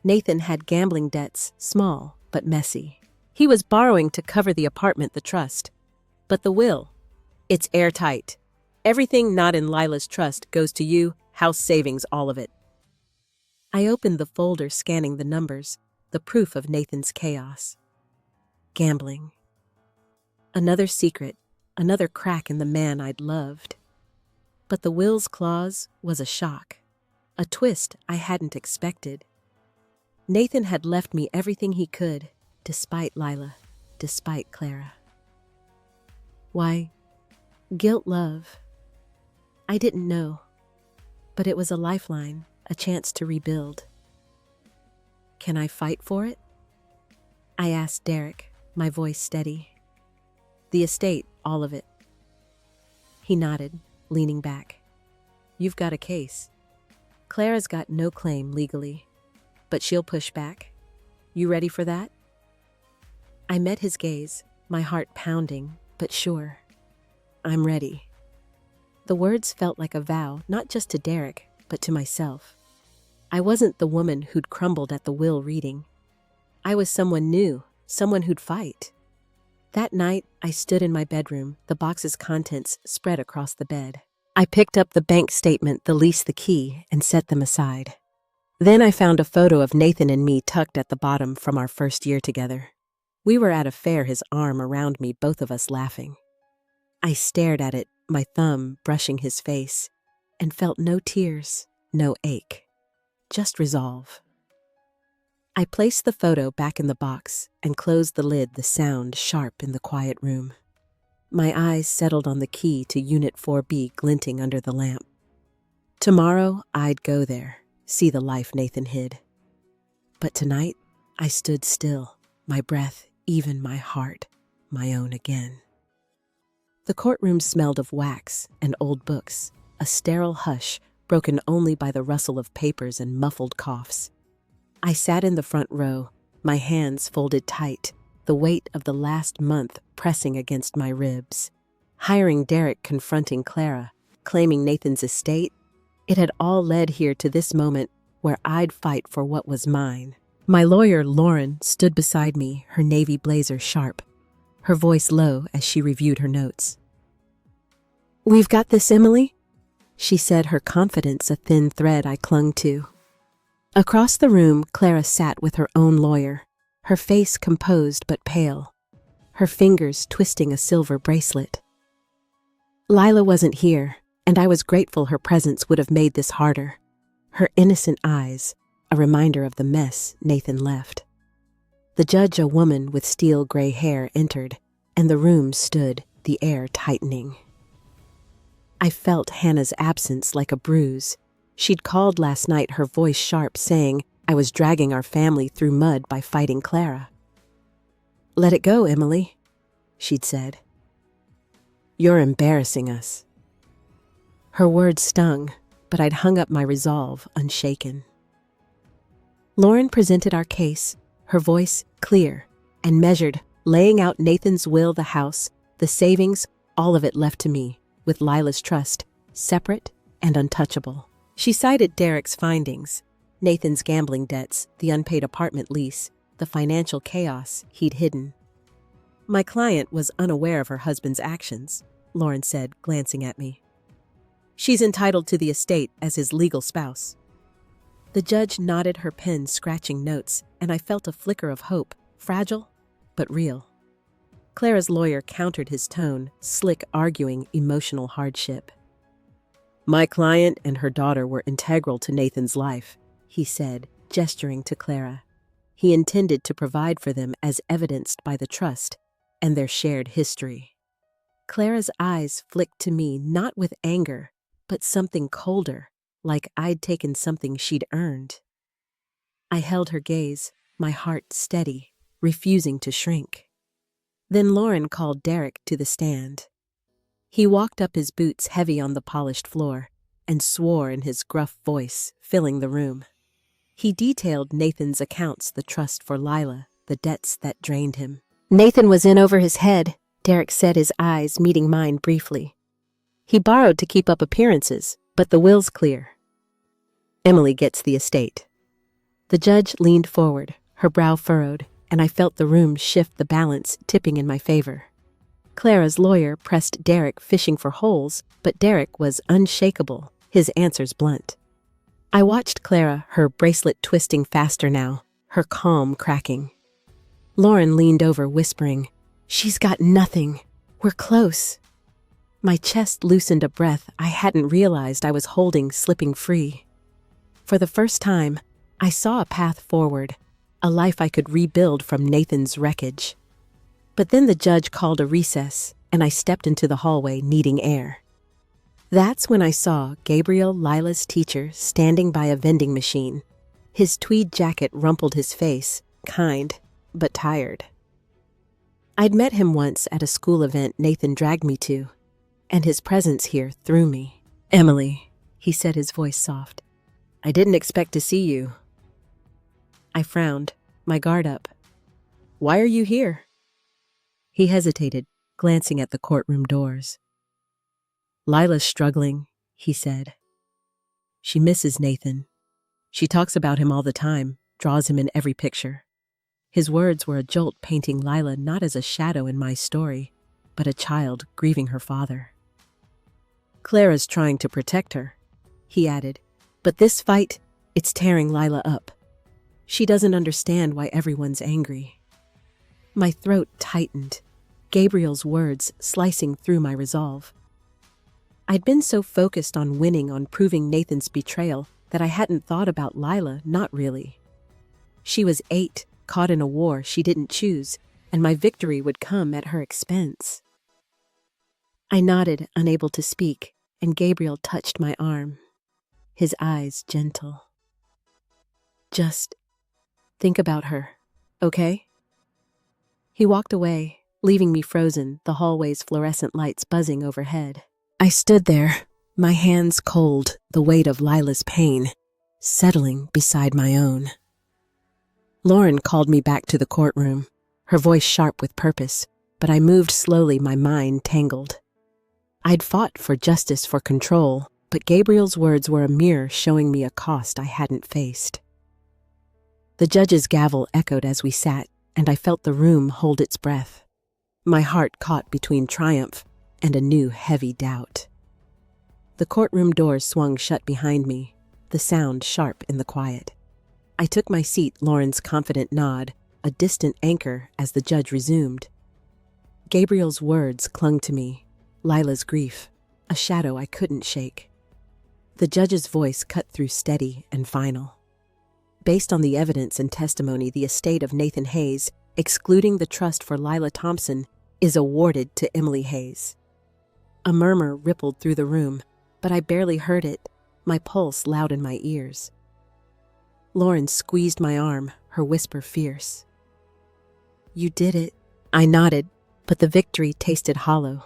Nathan had gambling debts, small but messy. He was borrowing to cover the apartment, the trust. But the will, it's airtight. Everything not in Lila's trust goes to you, house savings, all of it. I opened the folder, scanning the numbers, the proof of Nathan's chaos. Gambling. Another secret, another crack in the man I'd loved. But the will's clause was a shock, a twist I hadn't expected. Nathan had left me everything he could, despite Lila, despite Clara. Why, guilt, love. I didn't know, but it was a lifeline, a chance to rebuild. Can I fight for it? I asked Derek, my voice steady. The estate, all of it. He nodded, leaning back. You've got a case. Clara's got no claim legally, but she'll push back. You ready for that? I met his gaze, my heart pounding, but sure. I'm ready. The words felt like a vow, not just to Derek, but to myself. I wasn't the woman who'd crumbled at the will reading. I was someone new, someone who'd fight. That night, I stood in my bedroom, the box's contents spread across the bed. I picked up the bank statement, the lease, the key, and set them aside. Then I found a photo of Nathan and me tucked at the bottom from our first year together. We were at a fair, his arm around me, both of us laughing. I stared at it, my thumb brushing his face, and felt no tears, no ache, just resolve. I placed the photo back in the box and closed the lid, the sound sharp in the quiet room. My eyes settled on the key to Unit 4B glinting under the lamp. Tomorrow, I'd go there, see the life Nathan hid. But tonight, I stood still, my breath, even my heart, my own again. The courtroom smelled of wax and old books, a sterile hush broken only by the rustle of papers and muffled coughs. I sat in the front row, my hands folded tight, the weight of the last month pressing against my ribs. Hiring Derek, confronting Clara, claiming Nathan's estate. It had all led here to this moment where I'd fight for what was mine. My lawyer, Lauren, stood beside me, her navy blazer sharp, her voice low as she reviewed her notes. "We've got this, Emily," she said, her confidence a thin thread I clung to. Across the room, Clara sat with her own lawyer, her face composed but pale, her fingers twisting a silver bracelet. Lila wasn't here, and I was grateful her presence would have made this harder. Her innocent eyes, a reminder of the mess Nathan left. The judge, a woman with steel gray hair, entered, and the room stood, the air tightening. I felt Hannah's absence like a bruise. She'd called last night, her voice sharp, saying I was dragging our family through mud by fighting Clara. "Let it go, Emily," she'd said. "You're embarrassing us." Her words stung, but I'd hung up my resolve unshaken. Lauren presented our case, her voice clear and measured, laying out Nathan's will, the house, the savings, all of it left to me, with Lila's trust, separate and untouchable. She cited Derek's findings, Nathan's gambling debts, the unpaid apartment lease, the financial chaos he'd hidden. "My client was unaware of her husband's actions," Lauren said, glancing at me. "She's entitled to the estate as his legal spouse." The judge nodded, her pen scratching notes, and I felt a flicker of hope, fragile but real. Clara's lawyer countered his tone, slick, arguing emotional hardship. "My client and her daughter were integral to Nathan's life," he said, gesturing to Clara. He intended to provide for them as evidenced by the trust and their shared history. Clara's eyes flicked to me, not with anger, but something colder, like I'd taken something she'd earned. I held her gaze, my heart steady, refusing to shrink. Then Lauren called Derek to the stand. He walked up, his boots heavy on the polished floor, and swore in his gruff voice, filling the room. He detailed Nathan's accounts, the trust for Lila, the debts that drained him. "Nathan was in over his head," Derek said, his eyes meeting mine briefly. "He borrowed to keep up appearances, but the will's clear. Emily gets the estate." The judge leaned forward, her brow furrowed, and I felt the room shift, the balance tipping in my favor. Clara's lawyer pressed Derek, fishing for holes, but Derek was unshakable, his answers blunt. I watched Clara, her bracelet twisting faster now, her calm cracking. Lauren leaned over, whispering, "She's got nothing. We're close." My chest loosened, a breath I hadn't realized I was holding slipping free. For the first time, I saw a path forward, a life I could rebuild from Nathan's wreckage. But then the judge called a recess, and I stepped into the hallway, needing air. That's when I saw Gabriel, Lila's teacher, standing by a vending machine. His tweed jacket rumpled his face, kind, but tired. I'd met him once at a school event Nathan dragged me to, and his presence here threw me. "Emily," he said, his voice soft. "I didn't expect to see you." I frowned, my guard up. "Why are you here?" He hesitated, glancing at the courtroom doors. "Lila's struggling," he said. "She misses Nathan. She talks about him all the time, draws him in every picture." His words were a jolt, painting Lila not as a shadow in my story, but a child grieving her father. "Clara's trying to protect her," he added, "but this fight, it's tearing Lila up. She doesn't understand why everyone's angry." My throat tightened, Gabriel's words slicing through my resolve. I'd been so focused on winning, on proving Nathan's betrayal, that I hadn't thought about Lila, not really. She was 8, caught in a war she didn't choose, and my victory would come at her expense. I nodded, unable to speak, and Gabriel touched my arm, his eyes gentle. "Just think about her, okay?" He walked away, leaving me frozen, the hallway's fluorescent lights buzzing overhead. I stood there, my hands cold, the weight of Lila's pain settling beside my own. Lauren called me back to the courtroom, her voice sharp with purpose, but I moved slowly, my mind tangled. I'd fought for justice, for control, but Gabriel's words were a mirror showing me a cost I hadn't faced. The judge's gavel echoed as we sat, and I felt the room hold its breath. My heart caught between triumph and a new heavy doubt. The courtroom doors swung shut behind me, the sound sharp in the quiet. I took my seat, Lauren's confident nod, a distant anchor as the judge resumed. Gabriel's words clung to me, Lila's grief, a shadow I couldn't shake. The judge's voice cut through steady and final. Based on the evidence and testimony, the estate of Nathan Hayes, excluding the trust for Lila Thompson, is awarded to Emily Hayes. A murmur rippled through the room, but I barely heard it, my pulse loud in my ears. Lauren squeezed my arm, her whisper fierce. "You did it." I nodded, but the victory tasted hollow,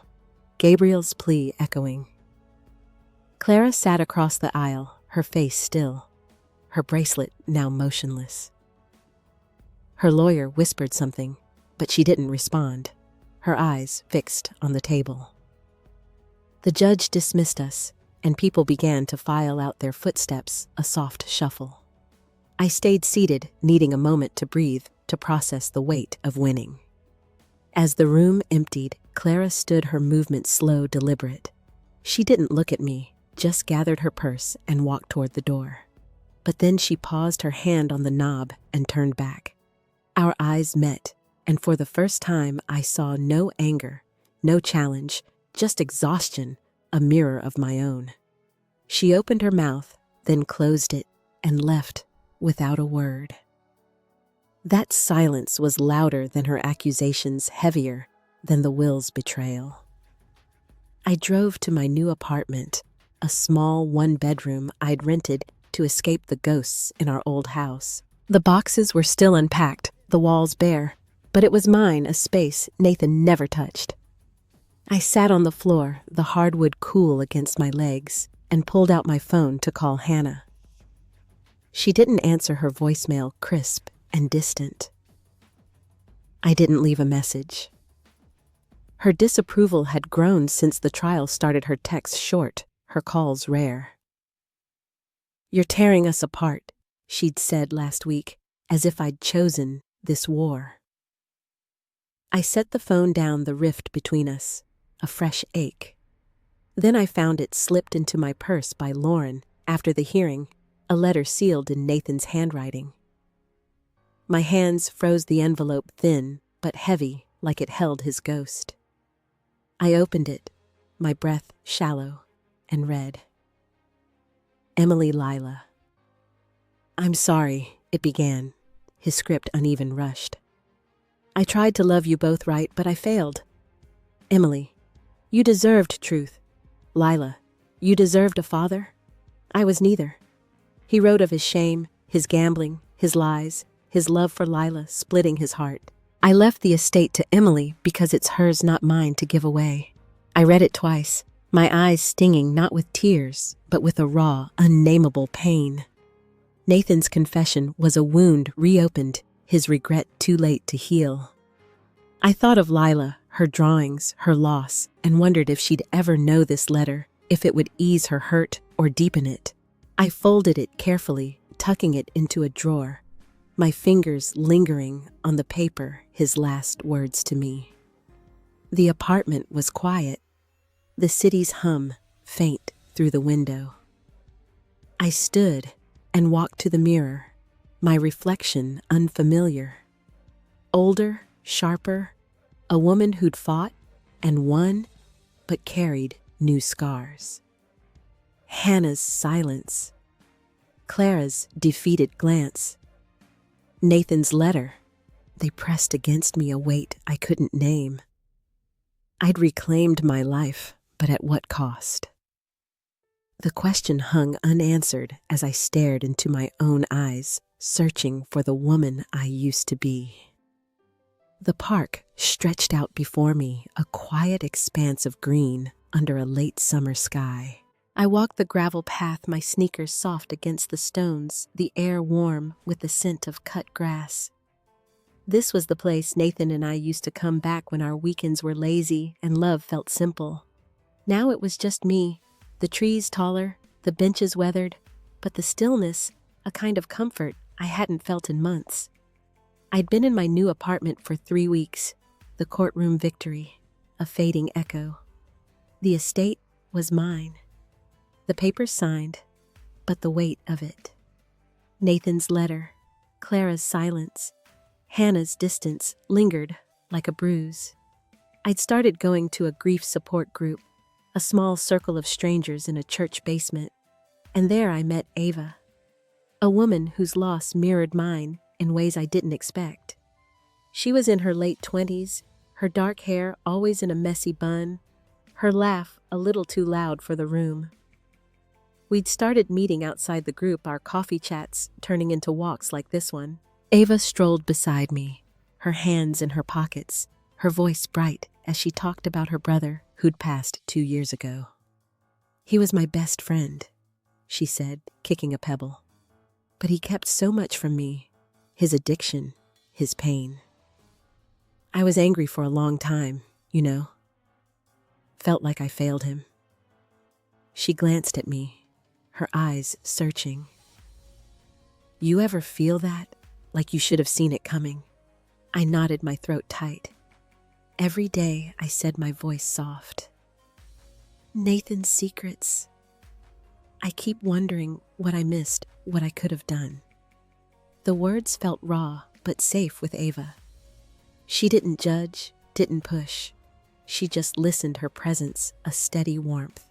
Gabriel's plea echoing. Clara sat across the aisle, her face still, her bracelet now motionless. Her lawyer whispered something, but she didn't respond, her eyes fixed on the table. The judge dismissed us, and people began to file out their footsteps, a soft shuffle. I stayed seated, needing a moment to breathe, to process the weight of winning. As the room emptied, Clara stood, her movement slow, deliberate. She didn't look at me, just gathered her purse and walked toward the door. But then she paused, her hand on the knob, and turned back. Our eyes met, and for the first time I saw no anger, no challenge, just exhaustion, a mirror of my own. She opened her mouth, then closed it, and left without a word. That silence was louder than her accusations, heavier than the will's betrayal. I drove to my new apartment, a small one-bedroom I'd rented to escape the ghosts in our old house. The boxes were still unpacked, the walls bare, but it was mine, a space Nathan never touched. I sat on the floor, the hardwood cool against my legs, and pulled out my phone to call Hannah. She didn't answer, her voicemail crisp and distant. I didn't leave a message. Her disapproval had grown since the trial started, her texts short, her calls rare. "You're tearing us apart," she'd said last week, as if I'd chosen this war. I set the phone down, the rift between us, a fresh ache. Then I found it slipped into my purse by Lauren after the hearing, a letter sealed in Nathan's handwriting. My hands froze, the envelope thin but heavy, like it held his ghost. I opened it, my breath shallow, and read, "Emily Lila." "I'm sorry," it began, his script uneven, rushed. "I tried to love you both right, but I failed. Emily, you deserved truth. Lila, you deserved a father. I was neither." He wrote of his shame, his gambling, his lies, his love for Lila splitting his heart. I left the estate to Emily because it's hers, not mine, to give away. I read it twice, my eyes stinging not with tears, but with a raw, unnameable pain. Nathan's confession was a wound reopened, his regret too late to heal. I thought of Lila, her drawings, her loss, and wondered if she'd ever know this letter, if it would ease her hurt or deepen it. I folded it carefully, tucking it into a drawer, my fingers lingering on the paper, his last words to me. The apartment was quiet, the city's hum faint through the window. I stood and walked to the mirror, my reflection unfamiliar. Older, sharper, a woman who'd fought and won, but carried new scars. Hannah's silence, Clara's defeated glance, Nathan's letter, they pressed against me, a weight I couldn't name. I'd reclaimed my life, but at what cost? The question hung unanswered as I stared into my own eyes, searching for the woman I used to be. The park stretched out before me, a quiet expanse of green under a late summer sky. I walked the gravel path, my sneakers soft against the stones, the air warm with the scent of cut grass. This was the place Nathan and I used to come back when our weekends were lazy and love felt simple. Now it was just me, The trees taller, the benches weathered, but the stillness, a kind of comfort I hadn't felt in months. I'd been in my new apartment for 3 weeks, the courtroom victory, a fading echo. The estate was mine. The papers signed, but the weight of it. Nathan's letter, Clara's silence, Hannah's distance lingered like a bruise. I'd started going to a grief support group, a small circle of strangers in a church basement, and there I met Ava, a woman whose loss mirrored mine in ways I didn't expect. She was in her late 20s, her dark hair always in a messy bun, her laugh a little too loud for the room. We'd started meeting outside the group, our coffee chats turning into walks like this one. Ava strolled beside me, her hands in her pockets, her voice bright as she talked about her brother who'd passed 2 years ago. "He was my best friend," she said, kicking a pebble. "But he kept so much from me, his addiction, his pain. I was angry for a long time, you know. Felt like I failed him." She glanced at me, her eyes searching. "You ever feel that? Like you should have seen it coming?" I nodded, my throat tight. Every day I said, my voice soft. "Nathan's secrets. I keep wondering what I missed, what I could have done." The words felt raw, but safe with Ava. She didn't judge, didn't push. She just listened, her presence a steady warmth.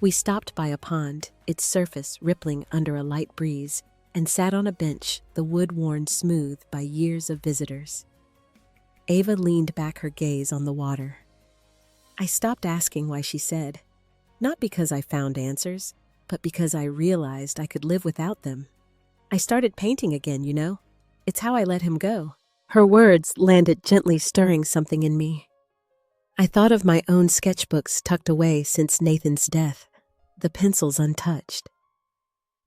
We stopped by a pond, its surface rippling under a light breeze, and sat on a bench, the wood worn smooth by years of visitors. Ava leaned back, her gaze on the water. I stopped asking why she said, not because I found answers, but because I realized I could live without them. "I started painting again, you know. It's how I let him go." Her words landed gently, stirring something in me. I thought of my own sketchbooks tucked away since Nathan's death, the pencils untouched.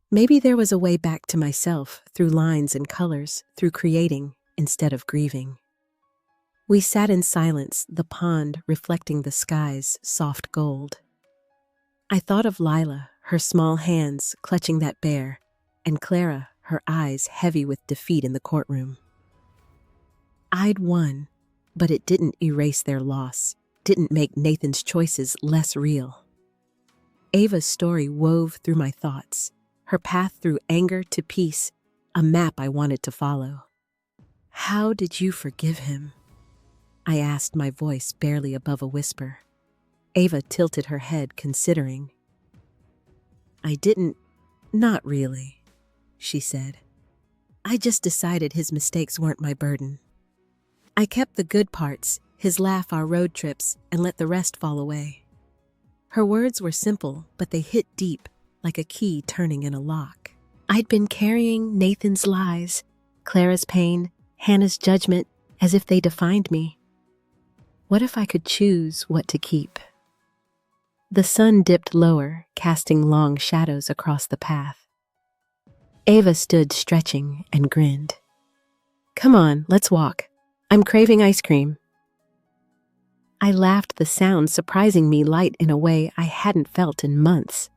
Maybe there was a way back to myself, through lines and colors, through creating instead of grieving. We sat in silence, the pond reflecting the sky's soft gold. I thought of Lila, her small hands clutching that bear, and Clara, her eyes heavy with defeat in the courtroom. I'd won, but it didn't erase their loss, didn't make Nathan's choices less real. Ava's story wove through my thoughts, her path through anger to peace, a map I wanted to follow. "How did you forgive him?" I asked, my voice barely above a whisper. Ava tilted her head, considering. "I didn't, not really," she said. "I just decided his mistakes weren't my burden. I kept the good parts, his laugh, our road trips, and let the rest fall away." Her words were simple, but they hit deep, like a key turning in a lock. I'd been carrying Nathan's lies, Clara's pain, Hannah's judgment, as if they defined me. What if I could choose what to keep? The sun dipped lower, casting long shadows across the path. Ava stood stretching and grinned. "Come on, let's walk. I'm craving ice cream." I laughed, the sound surprising me, light in a way I hadn't felt in months.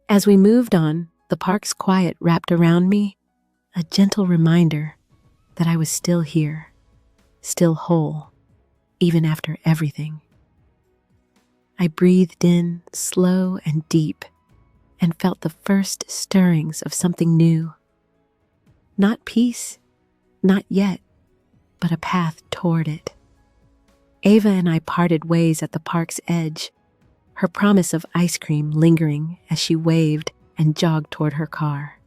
As we moved on, the park's quiet wrapped around me, a gentle reminder that I was still here, still whole, even after everything. I breathed in, slow and deep, and felt the first stirrings of something new. Not peace, not yet, but a path toward it. Ava and I parted ways at the park's edge, her promise of ice cream lingering as she waved and jogged toward her car.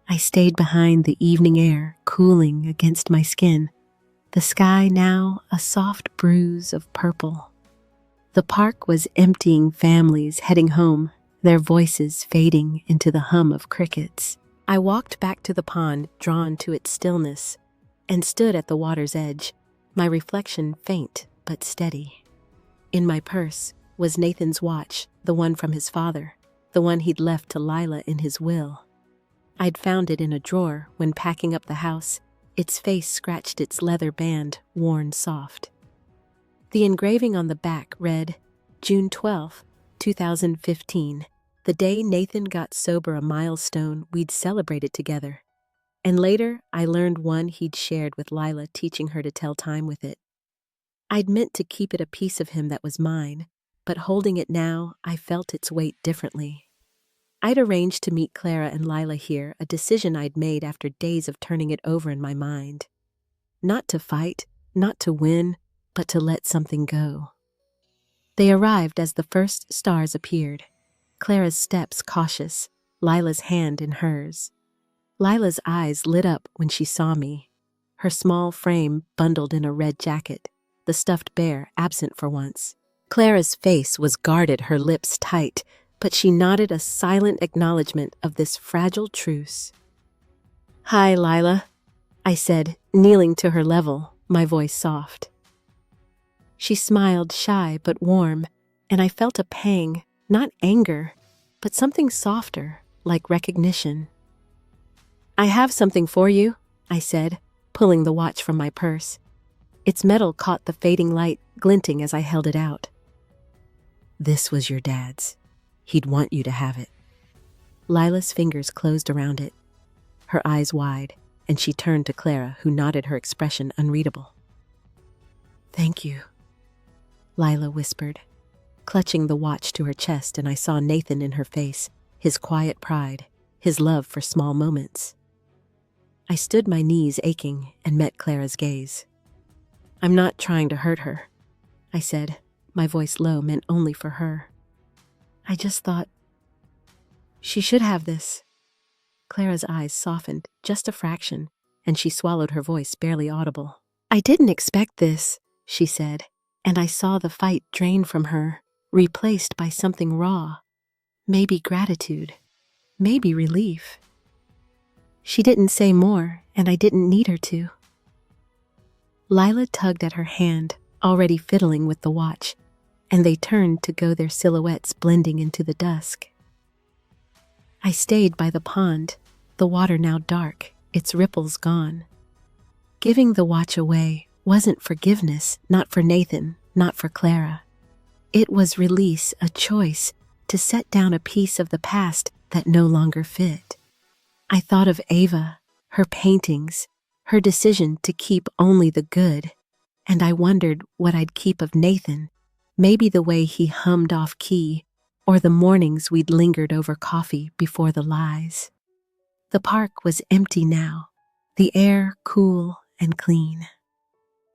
I stayed behind, the evening air cooling against my skin, the sky now a soft bruise of purple. The park was emptying, families heading home, their voices fading into the hum of crickets. I walked back to the pond, drawn to its stillness, and stood at the water's edge, my reflection faint but steady. In my purse was Nathan's watch, the one from his father, the one he'd left to Lila in his will. I'd found it in a drawer when packing up the house, its face scratched, its leather band worn soft. The engraving on the back read, June 12th, 2015. The day Nathan got sober, a milestone we'd celebrated together. And later, I learned one he'd shared with Lila, teaching her to tell time with it. I'd meant to keep it a piece of him that was mine, but holding it now, I felt its weight differently. I'd arranged to meet Clara and Lila here, a decision I'd made after days of turning it over in my mind. Not to fight, not to win, but to let something go. They arrived as the first stars appeared. Clara's steps cautious, Lila's hand in hers. Lila's eyes lit up when she saw me. Her small frame bundled in a red jacket, the stuffed bear absent for once. Clara's face was guarded, her lips tight, but she nodded a silent acknowledgement of this fragile truce. "Hi, Lila," I said, kneeling to her level, my voice soft. She smiled, shy but warm, and I felt a pang, not anger, but something softer, like recognition. "I have something for you," I said, pulling the watch from my purse. Its metal caught the fading light, glinting as I held it out. "This was your dad's. He'd want you to have it." Lila's fingers closed around it, her eyes wide, and she turned to Clara, who nodded, her expression unreadable. "Thank you," Lila whispered, clutching the watch to her chest, and I saw Nathan in her face, his quiet pride, his love for small moments. I stood, my knees aching, and met Clara's gaze. "I'm not trying to hurt her," I said, my voice low, meant only for her. "I just thought she should have this." Clara's eyes softened, just a fraction, and she swallowed, her voice barely audible. "I didn't expect this," she said, and I saw the fight drain from her, replaced by something raw. Maybe gratitude, maybe relief. She didn't say more, and I didn't need her to. Lila tugged at her hand, already fiddling with the watch, and they turned to go, their silhouettes blending into the dusk. I stayed by the pond, the water now dark, its ripples gone. Giving the watch away wasn't forgiveness, not for Nathan, not for Clara. It was release, a choice to set down a piece of the past that no longer fit. I thought of Ava, her paintings, her decision to keep only the good, and I wondered what I'd keep of Nathan, maybe the way he hummed off key, or the mornings we'd lingered over coffee before the lies. The park was empty now, the air cool and clean.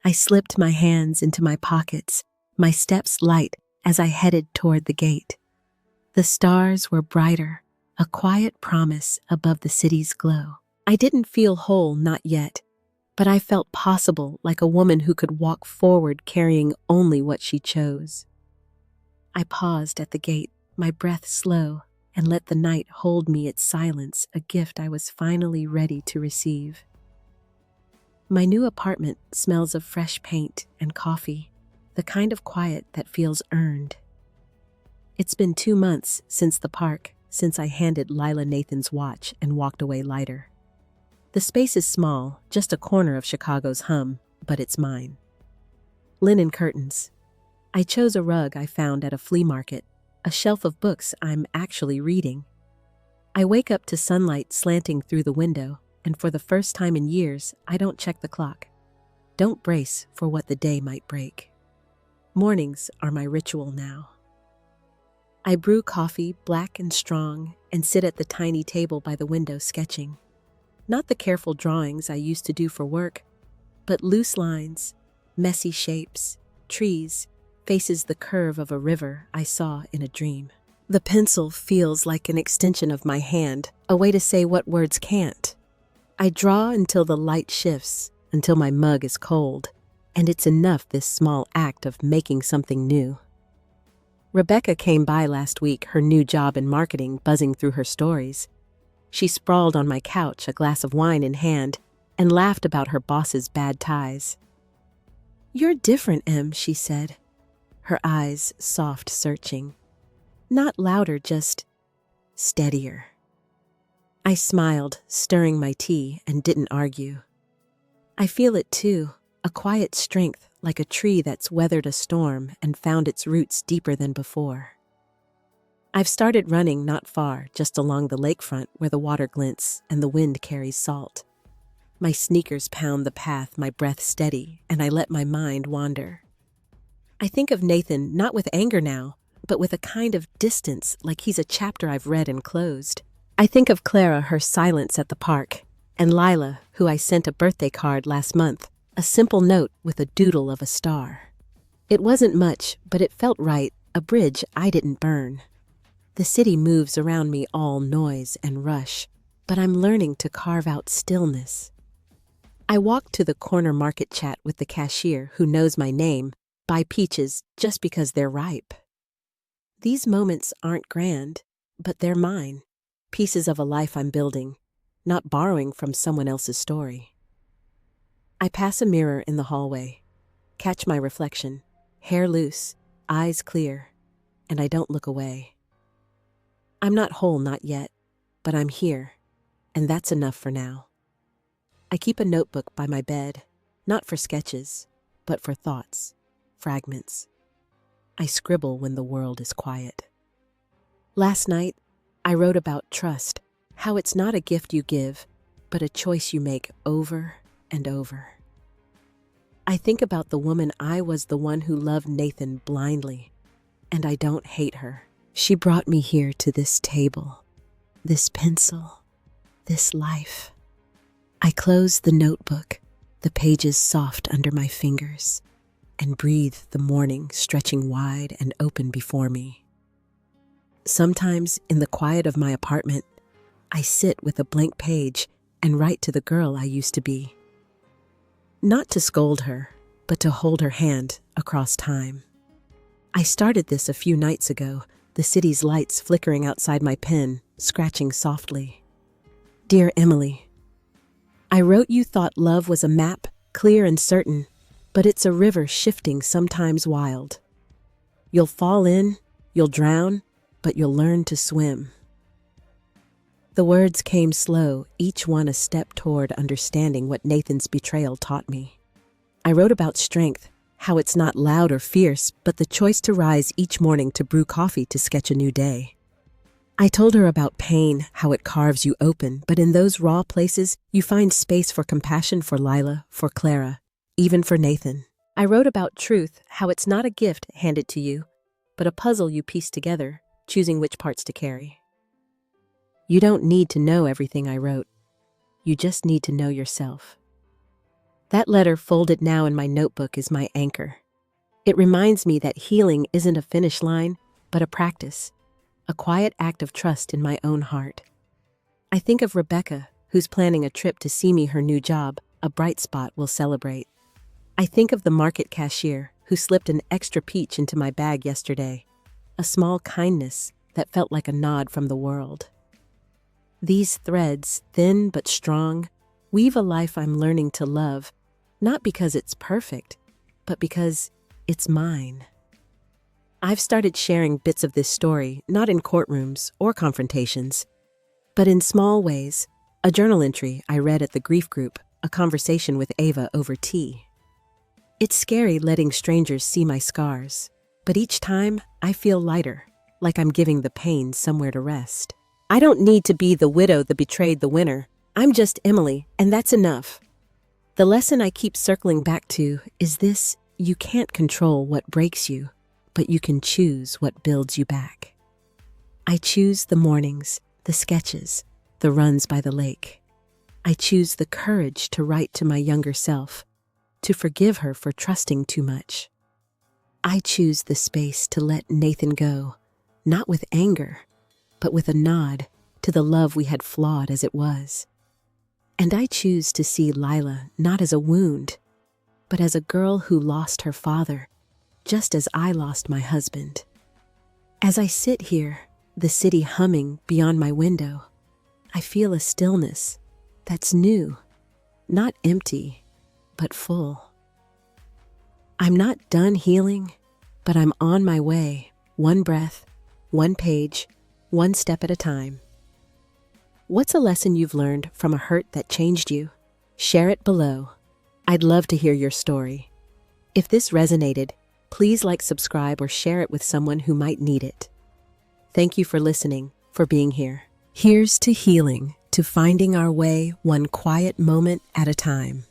I slipped my hands into my pockets, my steps light as I headed toward the gate. The stars were brighter, a quiet promise above the city's glow. I didn't feel whole, not yet, but I felt possible, like a woman who could walk forward carrying only what she chose. I paused at the gate, my breath slow, and let the night hold me, its silence, a gift I was finally ready to receive. My new apartment smells of fresh paint and coffee, the kind of quiet that feels earned. It's been 2 months since the park, since I handed Lila Nathan's watch and walked away lighter. The space is small, just a corner of Chicago's hum, but it's mine. Linen curtains. I chose a rug I found at a flea market, a shelf of books I'm actually reading. I wake up to sunlight slanting through the window, and for the first time in years, I don't check the clock. Don't brace for what the day might break. Mornings are my ritual now. I brew coffee, black and strong, and sit at the tiny table by the window sketching. Not the careful drawings I used to do for work, but loose lines, messy shapes, trees, faces, the curve of a river I saw in a dream. The pencil feels like an extension of my hand, a way to say what words can't. I draw until the light shifts, until my mug is cold, and it's enough, this small act of making something new. Rebecca came by last week, her new job in marketing buzzing through her stories. She sprawled on my couch, a glass of wine in hand, and laughed about her boss's bad ties. "You're different, Em," she said, her eyes soft, searching. Not louder, just steadier. I smiled, stirring my tea, and didn't argue. I feel it too, a quiet strength, like a tree that's weathered a storm and found its roots deeper than before. I've started running not far, just along the lakefront where the water glints and the wind carries salt. My sneakers pound the path, my breath steady, and I let my mind wander. I think of Nathan not with anger now, but with a kind of distance, like he's a chapter I've read and closed. I think of Clara, her silence at the park, and Lila, who I sent a birthday card last month, a simple note with a doodle of a star. It wasn't much, but it felt right, a bridge I didn't burn. The city moves around me, all noise and rush, but I'm learning to carve out stillness. I walk to the corner market, chat with the cashier who knows my name, buy peaches just because they're ripe. These moments aren't grand, but they're mine, pieces of a life I'm building, not borrowing from someone else's story. I pass a mirror in the hallway, catch my reflection, hair loose, eyes clear, and I don't look away. I'm not whole, not yet, but I'm here, and that's enough for now. I keep a notebook by my bed, not for sketches, but for thoughts, fragments. I scribble when the world is quiet. Last night, I wrote about trust, how it's not a gift you give, but a choice you make over and over. I think about the woman I was, the one who loved Nathan blindly, and I don't hate her. She brought me here to this table, this pencil, this life. I close the notebook, the pages soft under my fingers, and breathe the morning stretching wide and open before me. Sometimes, in the quiet of my apartment, I sit with a blank page and write to the girl I used to be. Not to scold her, but to hold her hand across time. I started this a few nights ago, the city's lights flickering outside my pen, scratching softly. Dear Emily, I wrote you thought love was a map, clear and certain, but it's a river shifting, sometimes wild. You'll fall in, you'll drown, but you'll learn to swim. The words came slow, each one a step toward understanding what Nathan's betrayal taught me. I wrote about strength, how it's not loud or fierce, but the choice to rise each morning to brew coffee to sketch a new day. I told her about pain, how it carves you open, but in those raw places, you find space for compassion, for Lila, for Clara, even for Nathan. I wrote about truth, how it's not a gift handed to you, but a puzzle you piece together, choosing which parts to carry. You don't need to know everything I wrote. You just need to know yourself. That letter folded now in my notebook is my anchor. It reminds me that healing isn't a finish line, but a practice, a quiet act of trust in my own heart. I think of Rebecca, who's planning a trip to see me her new job, a bright spot we'll celebrate. I think of the market cashier who slipped an extra peach into my bag yesterday, a small kindness that felt like a nod from the world. These threads, thin but strong, weave a life I'm learning to love, not because it's perfect, but because it's mine. I've started sharing bits of this story, not in courtrooms or confrontations, but in small ways, a journal entry I read at the grief group, a conversation with Ava over tea. It's scary letting strangers see my scars, but each time I feel lighter, like I'm giving the pain somewhere to rest. I don't need to be the widow that betrayed the winner. I'm just Emily, and that's enough. The lesson I keep circling back to is this: you can't control what breaks you, but you can choose what builds you back. I choose the mornings, the sketches, the runs by the lake. I choose the courage to write to my younger self, to forgive her for trusting too much. I choose the space to let Nathan go, not with anger, but with a nod to the love we had flawed as it was. And I choose to see Lila not as a wound, but as a girl who lost her father, just as I lost my husband. As I sit here, the city humming beyond my window, I feel a stillness that's new, not empty, but full. I'm not done healing, but I'm on my way, one breath, one page, one step at a time. What's a lesson you've learned from a hurt that changed you? Share it below. I'd love to hear your story. If this resonated, please like, subscribe, or share it with someone who might need it. Thank you for listening, for being here. Here's to healing, to finding our way one quiet moment at a time.